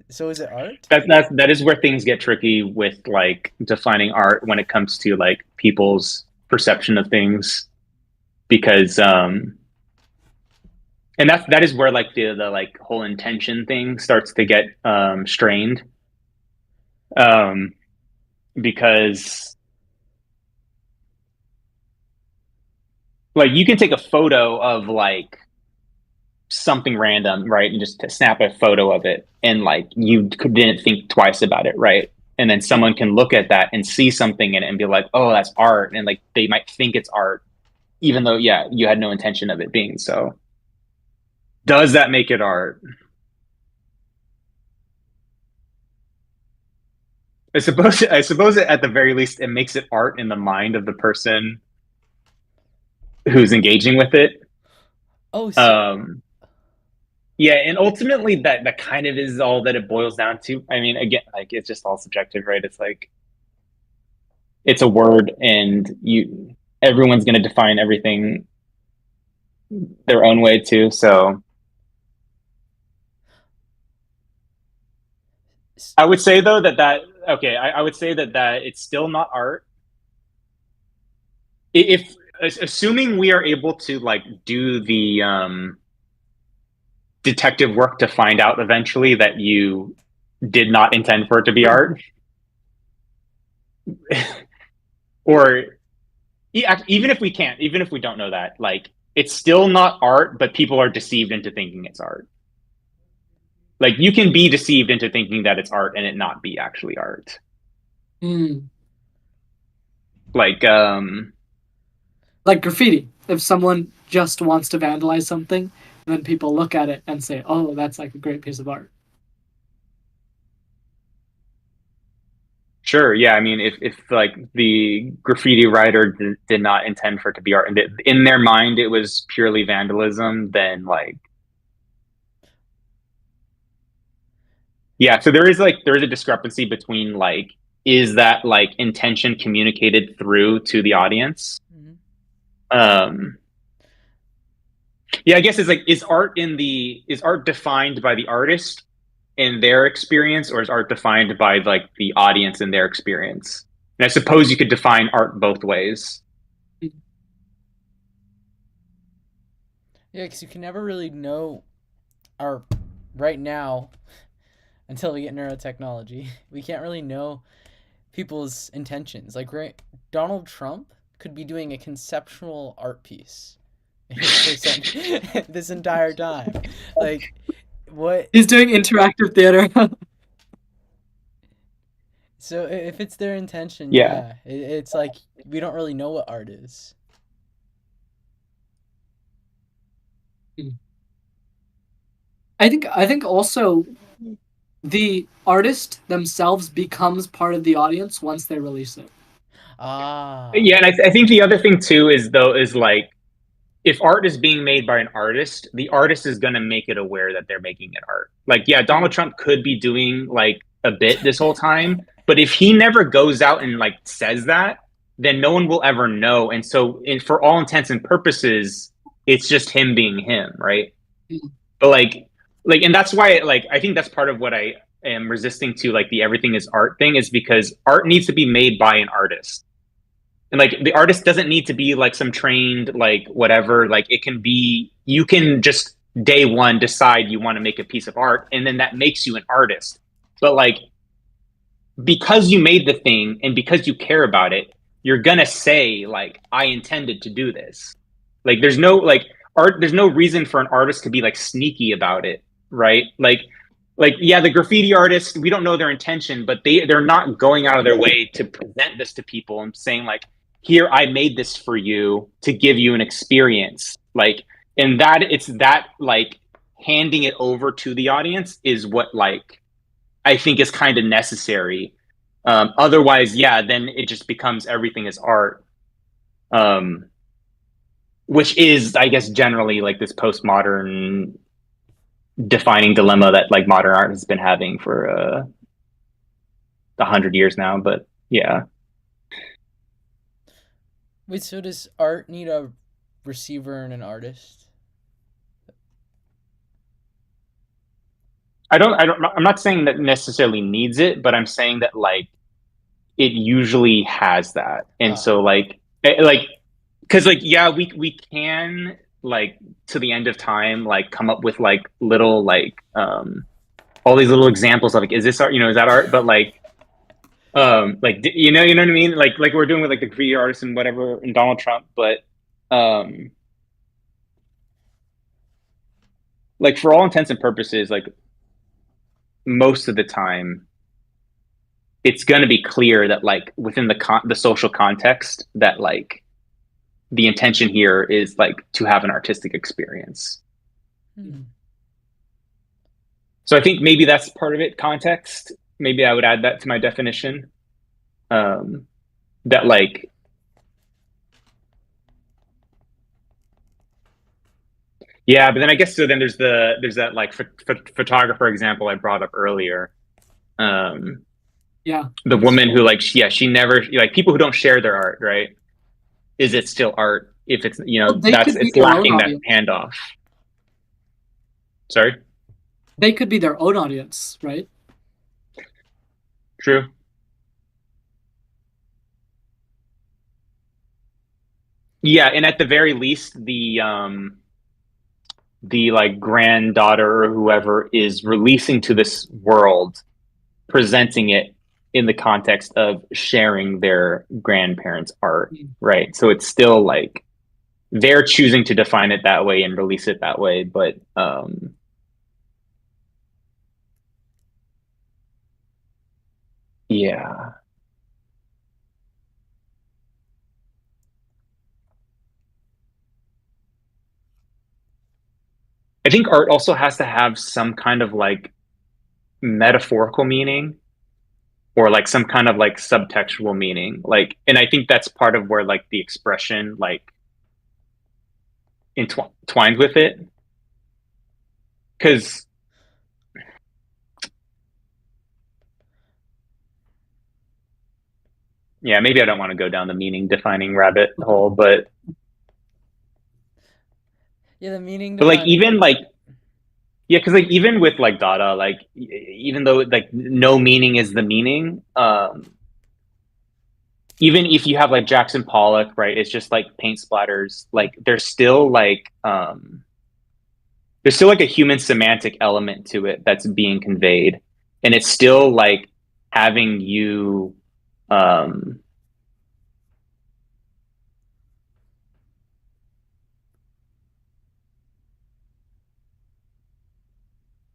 So is it art? that is where things get tricky with like defining art when it comes to like people's perception of things, because and that is where like the like whole intention thing starts to get strained, um because like you can take a photo of like something random, right, and just snap a photo of it, and like you didn't think twice about it, right, and then someone can look at that and see something in it and be like, oh, that's art, and like they might think it's art even though, yeah, you had no intention of it being so. Does that make it art? I suppose at the very least it makes it art in the mind of the person who's engaging with it. Oh, so Um, yeah, and ultimately that kind of is all that it boils down to. I mean, again, like it's just all subjective, right? It's like it's a word, and everyone's going to define everything their own way too. So I would say though that okay, I would say that it's still not art. If assuming we are able to like do the detective work to find out eventually that you did not intend for it to be art, or even if we can't, even if we don't know that, like it's still not art, but people are deceived into thinking it's art. Like you can be deceived into thinking that it's art and it not be actually art. Mm. Like Like graffiti. If someone just wants to vandalize something, then people look at it and say, "Oh, that's like a great piece of art." sure, yeah. I mean, if like the graffiti writer did not intend for it to be art, and in their mind it was purely vandalism, then like yeah. So there is a discrepancy between like is that like intention communicated through to the audience? Mhm. Um, yeah, I guess it's like is art defined by the artist in their experience, or is art defined by like the audience in their experience? And I suppose you could define art both ways. Yeah, because you can never really know our right now until we get neurotechnology. We can't really know people's intentions. Like, right, Donald Trump could be doing a conceptual art piece for this entire time. Like, what? He's doing interactive theater. So if it's their intention, Yeah. yeah, it's like we don't really know what art is. I think also the artist themselves becomes part of the audience once they release it. Ah. Yeah, and I think the other thing too is though is like if art is being made by an artist, the artist is going to make it aware that they're making it art. Like, yeah, Donald Trump could be doing like a bit this whole time, but if he never goes out and like says that, then no one will ever know. And so, for all intents and purposes, it's just him being him, right? But and that's why, like, I think that's part of what I am resisting to, like, the everything is art thing, is because art needs to be made by an artist, and like the artist doesn't need to be like some trained like whatever, like it can be you can just day one decide you want to make a piece of art and then that makes you an artist, but like because you made the thing and because you care about it, you're gonna say like I intended to do this. Like there's no like art there's no reason for an artist to be like sneaky about it, right? Like yeah, the graffiti artists, we don't know their intention, but they're not going out of their way to present this to people and saying like here I made this for you to give you an experience, like, and that it's that like handing it over to the audience is what like I think is kind of necessary. Otherwise, yeah, then it just becomes everything is art, which is, I guess, generally like this postmodern defining dilemma that like modern art has been having for 100 years now. But yeah, Wait, so does art need a receiver and an artist? I'm not saying that necessarily needs it, but I'm saying that like it usually has that, and Ah. so like because like yeah we can like to the end of time like come up with like little all these little examples of like is this art, is that art, but like you know what I mean, like we're doing with like the graffiti artists and whatever and Donald Trump, but um like for all intents and purposes like most of the time it's going to be clear that like within the social context that like the intention here is like to have an artistic experience. Hmm. So I think maybe that's part of it, context. Maybe I would add that to my definition. That like yeah, but then I guess so then there's that like photographer example I brought up earlier. Um Yeah. the woman who like she never like people who don't share their art, right? Is it still art if it's Well, they that's could be it's their own lacking that audience. handoff. Sorry? They could be their own audience, right? True. Yeah, and at the very least, the like granddaughter or whoever is releasing to this world, presenting it in the context of sharing their grandparents' art, Mm. right? So it's still like they're choosing to define it that way and release it that way. But yeah. I think art also has to have some kind of like metaphorical meaning or like some kind of like subtextual meaning. Like, and I think that's part of where like the expression like entwined with it. Because yeah, maybe I don't want to go down the meaning defining rabbit hole, Yeah, the meaning but like defining. even like yeah, because like even with like Dada, like even though like no meaning is the meaning, even if you have like Jackson Pollock, right, it's just like paint splatters. Like there's still like a human semantic element to it that's being conveyed, and it's still like having you um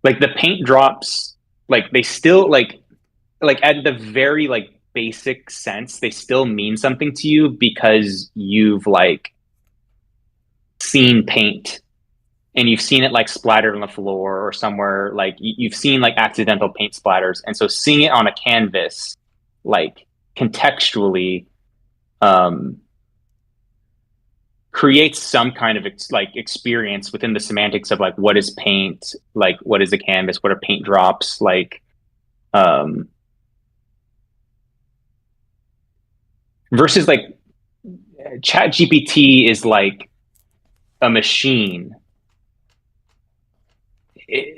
like the paint drops, like they still like at the very like basic sense, they still mean something to you because you've like seen paint and you've seen it like splattered on the floor or somewhere, like you've seen like accidental paint splatters, and so seeing it on a canvas like contextually um creates some kind of like experience within the semantics of like what is paint, like what is a canvas, what are paint drops, like um versus like chat gpt is like a machine. it,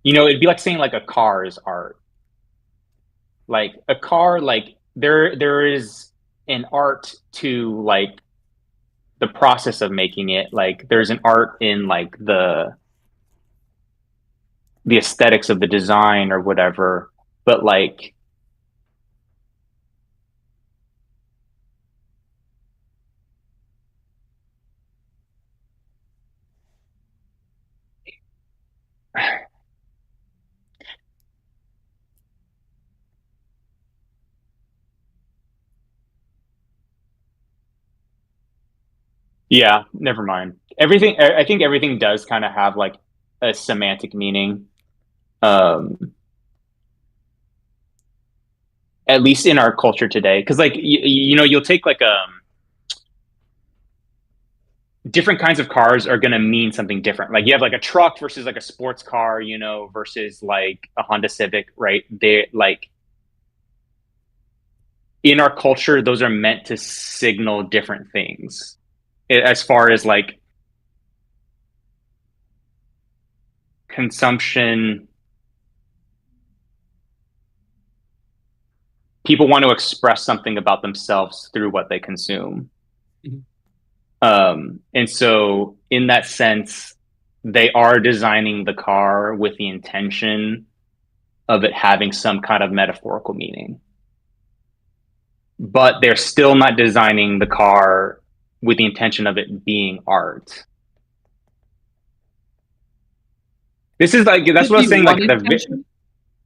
it'd be like saying like a car is art. Like a car, like there is an art to like the process of making it. Like there's an art in like the aesthetics of the design or whatever. But like yeah, never mind. Everything I think everything does kind of have like a semantic meaning. Um at least in our culture today. Because like you'll take like different kinds of cars are going to mean something different. Like you have like a truck versus like a sports car, versus like a Honda Civic, right? They like in our culture, those are meant to signal different things as far as like consumption. People want to express something about themselves through what they consume. Mhm. And so, in that sense, they are designing the car with the intention of it having some kind of metaphorical meaning. But they're still not designing the car with the intention of it being art. This is like that's Could what I was be saying. Like one intention.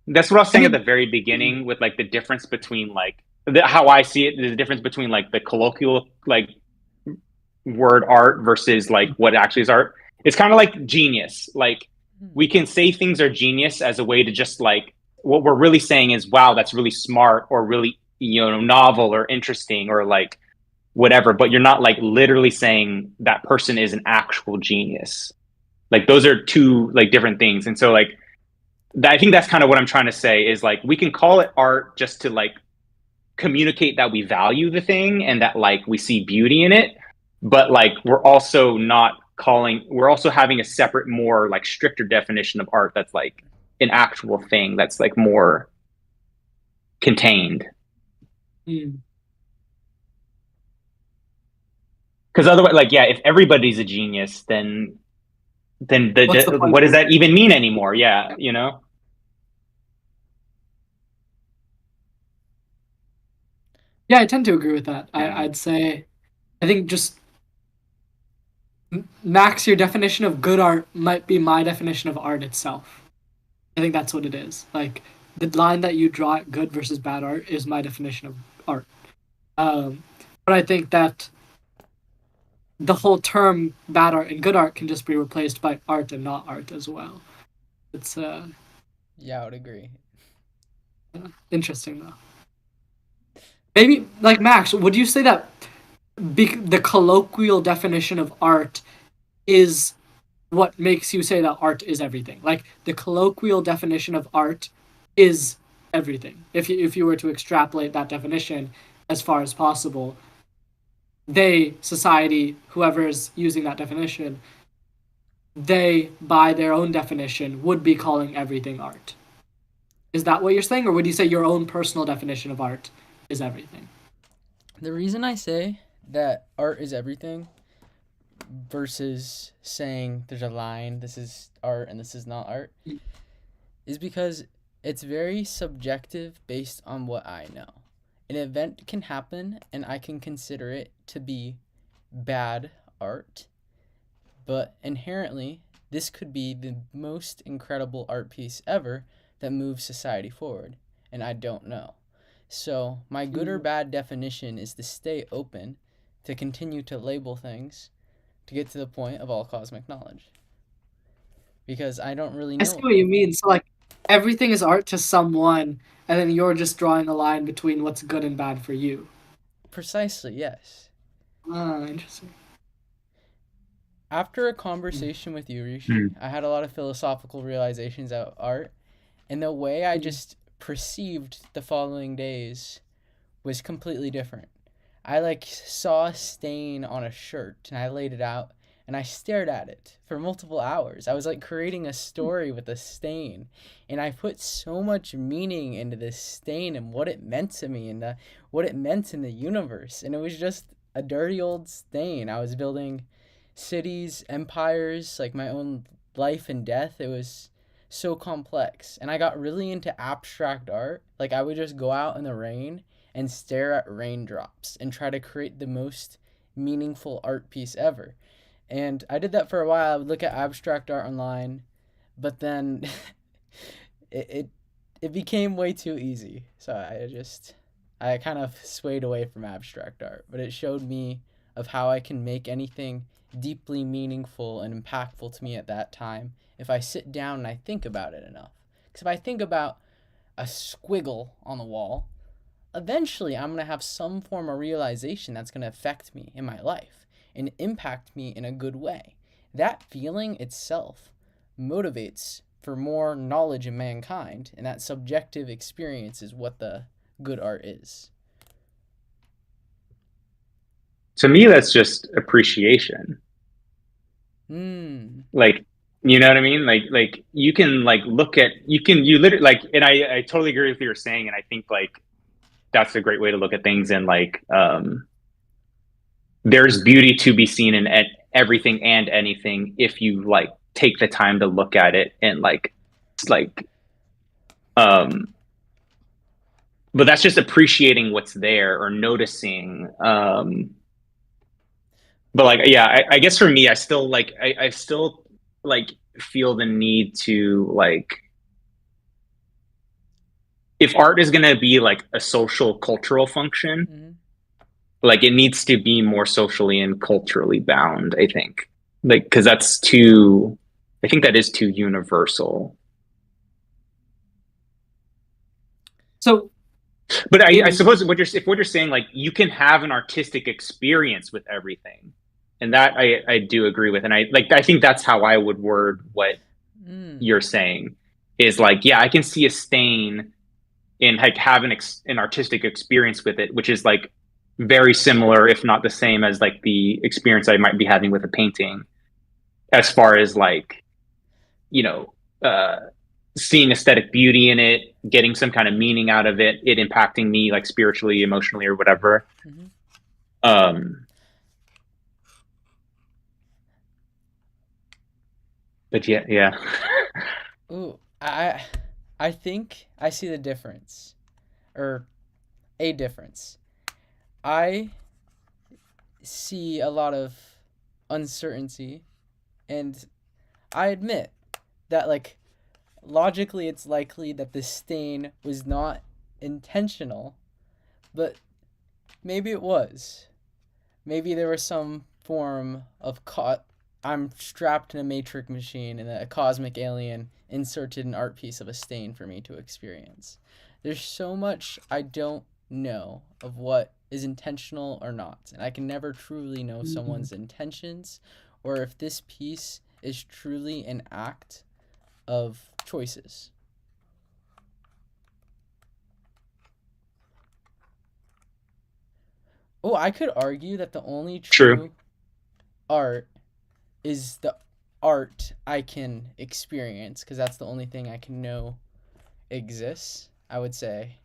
that's what I was I saying at the mean, very beginning with like the difference between like how I see it. There's a difference between like the colloquial like word art versus like what actually is art. It's kind of like genius. Like we can say things are genius as a way to just like what we're really saying is wow, that's really smart or really novel or interesting or like whatever, but you're not like literally saying that person is an actual genius. Like those are two like different things. And so like I think that's kind of what I'm trying to say is like we can call it art just to like communicate that we value the thing and that like we see beauty in it, but like we're also having a separate, more like stricter definition of art that's like an actual thing that's like more contained. mm, Because otherwise, like, yeah, if everybody's a genius, then what's the point what of does it? that even mean anymore? Yeah, Yeah, I tend to agree with that. Yeah. I'd say I think just Max, your definition of good art might be my definition of art itself. I think that's what it is. Like the line that you draw at good versus bad art is my definition of art. Um, but I think that the whole term bad art and good art can just be replaced by art and not art as well. It's Yeah, I would agree. interesting though. Maybe like Max, would you say that the colloquial definition of art is what makes you say that art is everything? Like the colloquial definition of art is everything. If you were to extrapolate that definition as far as possible, society, whoever is using that definition, they, by their own definition, would be calling everything art. Is that what you're saying, or would you say your own personal definition of art is everything? The reason I say that art is everything versus saying there's a line, this is art and this is not art, is because it's very subjective based on what I know. An event can happen and I can consider it to be bad art, but inherently, this could be the most incredible art piece ever that moves society forward, and I don't know. So, my good or bad definition is to stay open, to continue to label things, to get to the point of all cosmic knowledge. Because I don't really I see know. what you mean. So like everything is art to someone, and then you're just drawing a line between what's good and bad for you. Precisely, yes. Ah, interesting. After a conversation with you, Rishi, Mm. I had a lot of philosophical realizations about art, and the way I just perceived the following days was completely different. I like saw a stain on a shirt and I laid it out and I stared at it for multiple hours. I was like creating a story with a stain, and I put so much meaning into this stain and what it meant to me and what it meant in the universe. And it was just a dirty old stain. I was building cities, empires, like my own life and death. It was so complex. And I got really into abstract art. Like I would just go out in the rain and stare at raindrops and try to create the most meaningful art piece ever. And I did that for a while. I would look at abstract art online, but then it, it it became way too easy. So I kind of swayed away from abstract art, but it showed me of how I can make anything deeply meaningful and impactful to me at that time if I sit down and I think about it enough. Because if I think about a squiggle on the wall, eventually I'm going to have some form of realization that's going to affect me in my life and impact me in a good way. That feeling itself motivates for more knowledge in mankind, and that subjective experience is what the good art is. To me, that's just appreciation. Hmm. Like, you know what I mean? Like you can like look at you literally like, and I totally agree with what you're saying, and I think like that's a great way to look at things. And like, there's beauty to be seen in everything and anything if you like take the time to look at it and like um but that's just appreciating what's there or noticing. But like, yeah, I guess for me, I still like feel the need to like, if art is going to be like a social cultural function, Mm-hmm. like it needs to be more socially and culturally bound, I think. Like, because that's too, I think that is too universal. So But I in suppose what you're saying, like you can have an artistic experience with everything, and that I do agree with, and I think that's how I would word what Mm. you're saying is like, yeah, I can see a stain and like have an artistic experience with it, which is like very similar, if not the same, as like the experience I might be having with a painting, as far as like, you know, seeing aesthetic beauty in it, getting some kind of meaning out of it, it impacting me like spiritually, emotionally, or whatever. Mm-hmm. Um, but yeah, yeah. Ooh, I think I see the difference, or a difference. I see a lot of uncertainty, and I admit that, like, logically it's likely that the stain was not intentional, but maybe it was. Maybe there was some form of I'm strapped in a matrix machine and a cosmic alien inserted an art piece of a stain for me to experience. There's so much I don't know of what is intentional or not, and I can never truly know someone's intentions or if this piece is truly an act of choices. Oh, I could argue that the only True. true art is the art I can experience, because that's the only thing I can know exists. I would say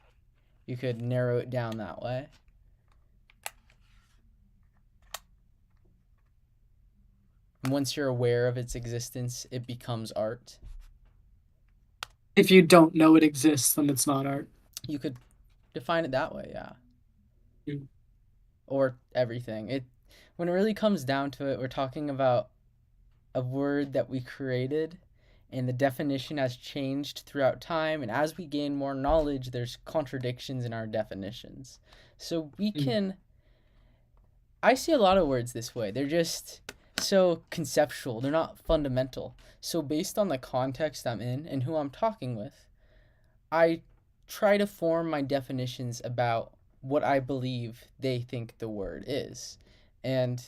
you could narrow it down that way. And once you're aware of its existence, it becomes art. If you don't know it exists, then it's not art. You could define it that way, yeah. Mm. Or everything. When it really comes down to it, we're talking about a word that we created, and the definition has changed throughout time, and as we gain more knowledge, there's contradictions in our definitions. So we can I see a lot of words this way. They're just so conceptual. They're not fundamental. So based on the context I'm in and who I'm talking with, I try to form my definitions about what I believe they think the word is. And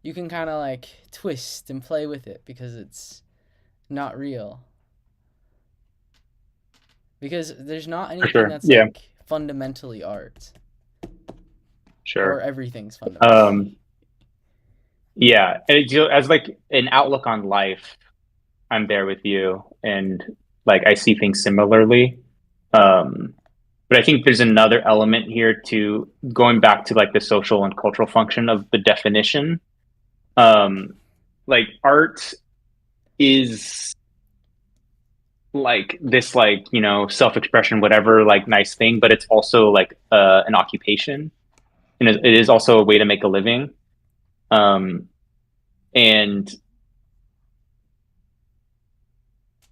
you can kind of like twist and play with it because it's not real. Because there's not anything sure. that's Yeah. like fundamentally art. Or Sure. everything's fundamental. Yeah. And as like an outlook on life, I'm there with you, and like I see things similarly. But I think there's another element here to going back to like the social and cultural function of the definition. Like art is like this, like, you know, self-expression, whatever, like nice thing, but it's also like an occupation, and it is also a way to make a living. And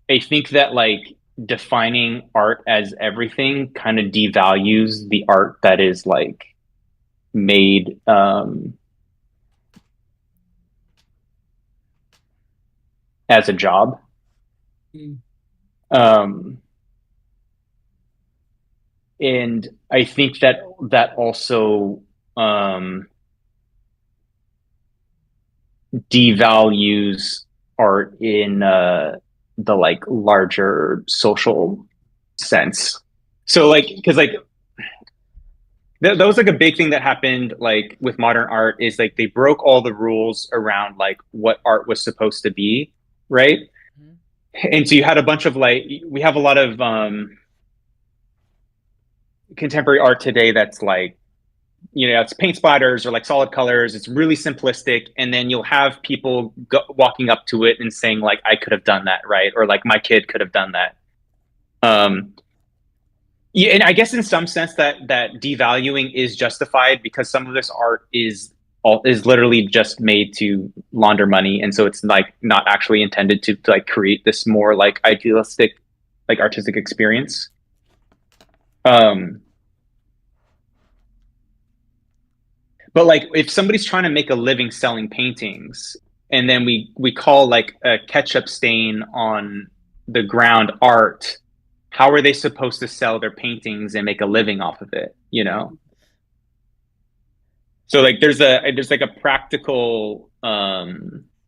I think that like defining art as everything kind of devalues the art that is like made as a job. And I think that that also devalues art in the like larger social sense. So like, because like that was like a big thing that happened like with modern art, is like they broke all the rules around like what art was supposed to be, right? And so you had a bunch of like, we have a lot of contemporary art today that's like, you know, it's paint splatters or like solid colors. It's really simplistic, and then you'll have people walking up to it and saying like, "I could have done that," right? Or like, "My kid could have done that." Yeah, and I guess in some sense that devaluing is justified, because some of this art is literally just made to launder money, and so it's like not actually intended to like create this more like idealistic, like artistic experience. But like if somebody's trying to make a living selling paintings, and then we call like a ketchup stain on the ground art, how are they supposed to sell their paintings and make a living off of it, you know? So like there's like a practical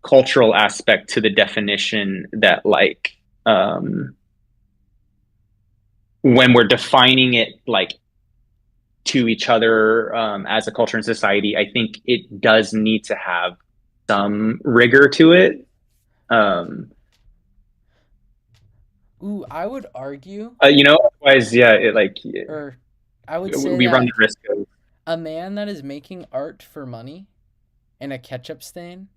cultural aspect to the definition that like when we're defining it like to each other as a culture and society, I think it does need to have some rigor to it. Ooh, I would argue, You know, otherwise, yeah, it like or I would say we run that the risk of. a man that is making art for money and a ketchup stain,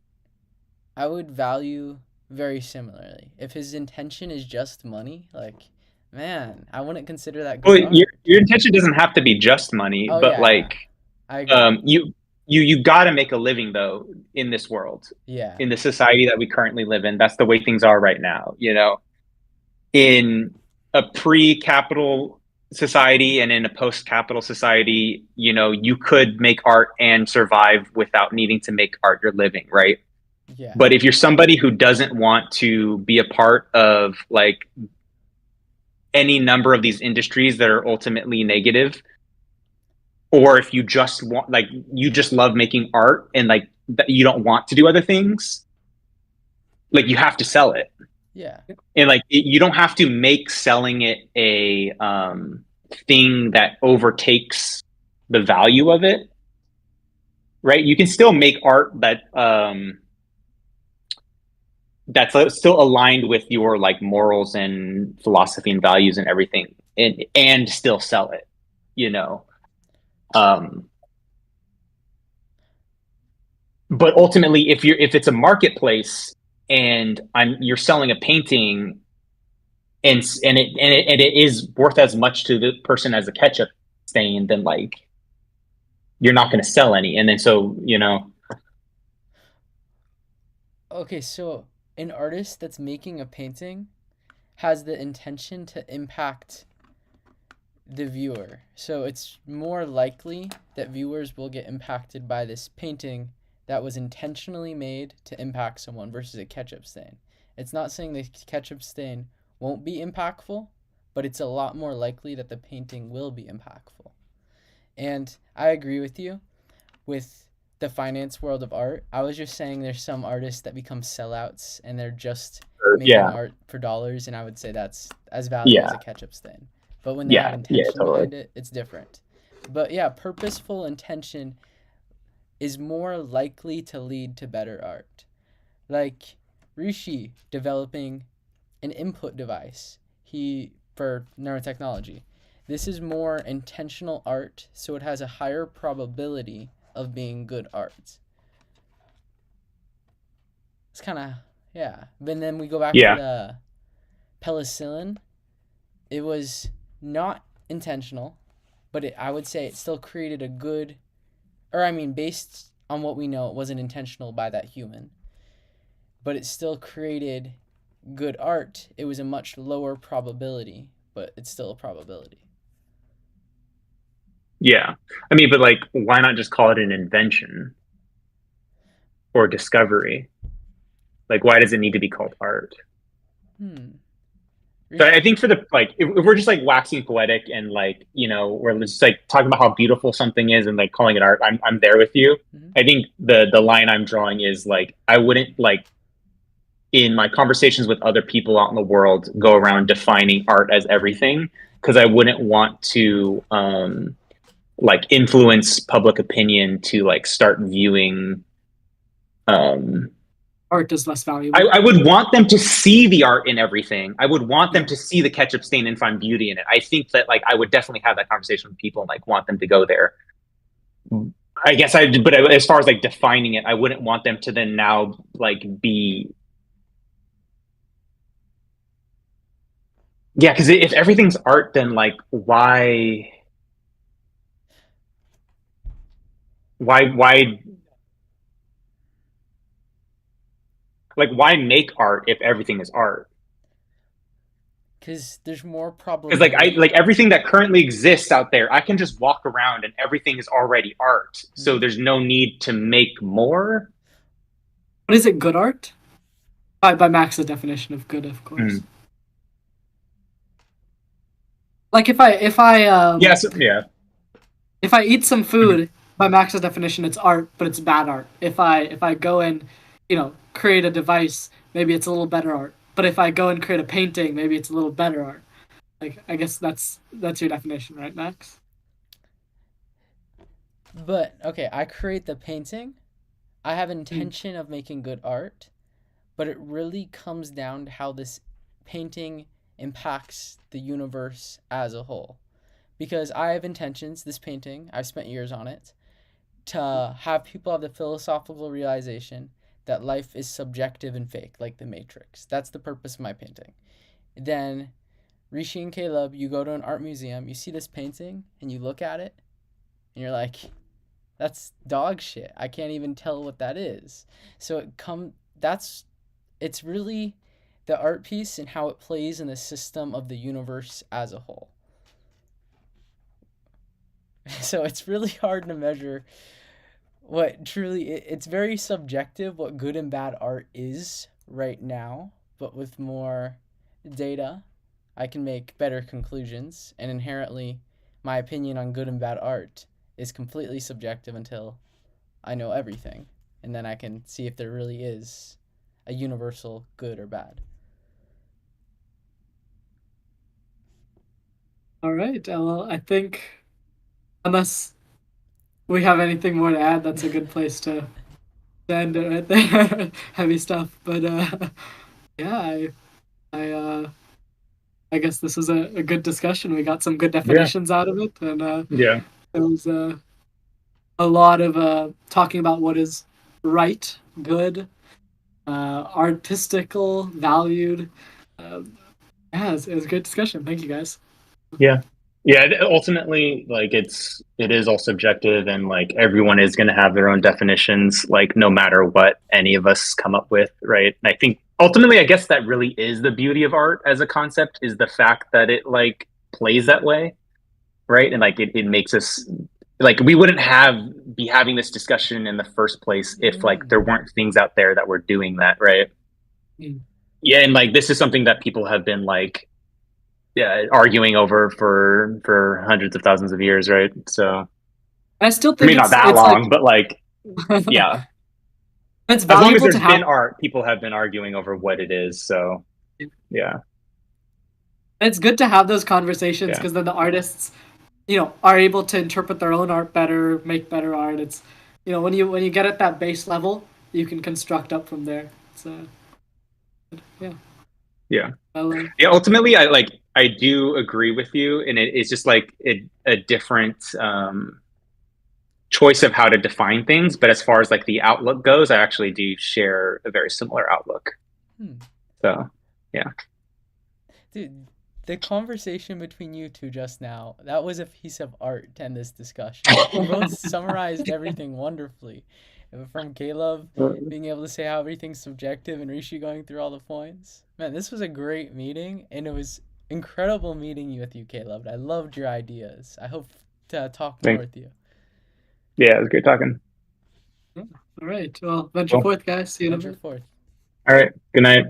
I would value very similarly. If his intention is just money, like, man, I wouldn't consider that Well, good art. your intention doesn't have to be just money, Oh but yeah, yeah. like I agree. You got to make a living though in this world, Yeah. in the society that we currently live in. That's the way things are right now. In a pre-capital society and in a post-capital society, you could make art and survive without needing to make art your living, right? Yeah. But if you're somebody who doesn't want to be a part of like any number of these industries that are ultimately negative, or if you just want, like, you just love making art and like you don't want to do other things, like, you have to sell it. Yeah. And like you don't have to make selling it a thing that overtakes the value of it, right? You can still make art that's still aligned with your like morals and philosophy and values and everything, and still sell it, you know. Um, but ultimately, if it's a marketplace and you're selling a painting and it is worth as much to the person as a ketchup stain, then like you're not going to sell any, and then so. Okay, so an artist that's making a painting has the intention to impact the viewer. So it's more likely that viewers will get impacted by this painting that was intentionally made to impact someone versus a ketchup stain. It's not saying the ketchup stain won't be impactful, but it's a lot more likely that the painting will be impactful. And I agree with you with the finance world of art. I was just saying there's some artists that become sellouts and they're just making Yeah, art for dollars, and I would say that's as valid as yeah, a ketchup stain. But when they have yeah, intention totally. behind it, it's different. But yeah, purposeful intention is more likely to lead to better art. Like Rishi developing an input device for nanotechnology. This is more intentional art, so it has a higher probability of being good art. It's kind of, yeah. But then we go back to Yeah, the penicillin. It was not intentional, but I would say it still created a good, or I mean, based on what we know, it wasn't intentional by that human, but it still created good art. It was a much lower probability, but it's still a probability. yeah. I mean, but like, why not just call it an invention or discovery? Like, why does it need to be called art? Hmm. So I Rishi. think for the like, if we're just like waxing poetic and like, we're just like talking about how beautiful something is and like calling it art, I'm there with you. Mm-hmm. I think the line I'm drawing is like, I wouldn't like, in my conversations with other people out in the world, go around defining art as everything, because I wouldn't want to like influence public opinion to like start viewing um Art is less I, valuable. I would want them to see the art in everything. I would want them Yeah. to see the ketchup stain and find beauty in it. I think that like I would definitely have that conversation with people and like want them to go there. I guess but as far as like defining it, I wouldn't want them to then now like be, yeah, because if everything's art, then like why like why make art if everything is art? Because there's more Because like I probability. like everything that currently exists out there, I can just walk around and everything is already art. So Mm-hmm. there's no need to make more. But is it good art? By Max's definition of good, of course. Mm. Like Yes, yeah. if I eat some Mhm. food, by Max's definition, it's art, but it's bad art. If I go and create a device, maybe it's a little better art. But if I go and create a painting, maybe it's a little better art. Like I guess that's your definition, right, Max? But okay, I create the painting. I have Mm. intention of making good art, but it really comes down to how this painting impacts the universe as a whole. Because I have intentions, this painting, I've spent years on it, to have people have the philosophical realization that life is subjective and fake, like the Matrix. That's the purpose of my painting. Then, Rishi and Caleb, you go to an art museum, you see this painting, and you look at it, and you're like, That's dog shit. I can't even tell what that is. So it's really the art piece and how it plays in the system of the universe as a whole. So it's really hard to measure what truly it's very subjective what good and bad art is right now, but with more data, I can make better conclusions, and inherently my opinion on good and bad art is completely subjective until I know everything, and then I can see if there really is a universal good or bad. All right. Well, I think unless we have anything more to add, that's a good place to end it right there. Heavy stuff, but yeah, I I guess this was a good discussion. We got some good Yeah. definitions out of it, and Yeah. there was a lot of talking about what is right, good, artistical, valued. Uh, yeah, it was a great discussion. Thank you, guys. Yeah. Yeah, ultimately, like it is all subjective, and like everyone is going to have their own definitions, like no matter what any of us come up with, right? And I think ultimately, I guess that really is the beauty of art as a concept, is the fact that it like plays that way, right? And like it makes us like we wouldn't have be having this discussion in the first place if like there weren't things out there that were doing that, right? Mm. Yeah, and like this is something that people have been like, yeah, arguing over for hundreds of thousands of years, right? So I still I think mean, not that it's like long, but like, yeah, it's as long as valuable to there's have. been art, people have been arguing over what it is. So yeah, It's good to have those conversations yeah, because then the artists, are able to interpret their own art better, make better art. It's, when you get at that base level, you can construct up from there. So yeah, yeah, well, yeah. Ultimately, I do agree with you, and it's just like a different choice of how to define things. But as far as like the outlook goes, I actually do share a very similar outlook. Hmm. So yeah, Dude, the conversation between you two just now, that was a piece of art to end this discussion. You both summarized everything wonderfully. From Caleb being able to say how everything's subjective and Rishi going through all the points. Man, this was a great meeting, and it was incredible meeting you with you, Caleb. I loved your ideas. I hope to talk more thanks. with you. Yeah, it was great talking. all right. Well, venture Cool. forth, guys. See you in a Venture bit. forth. All right. Good night.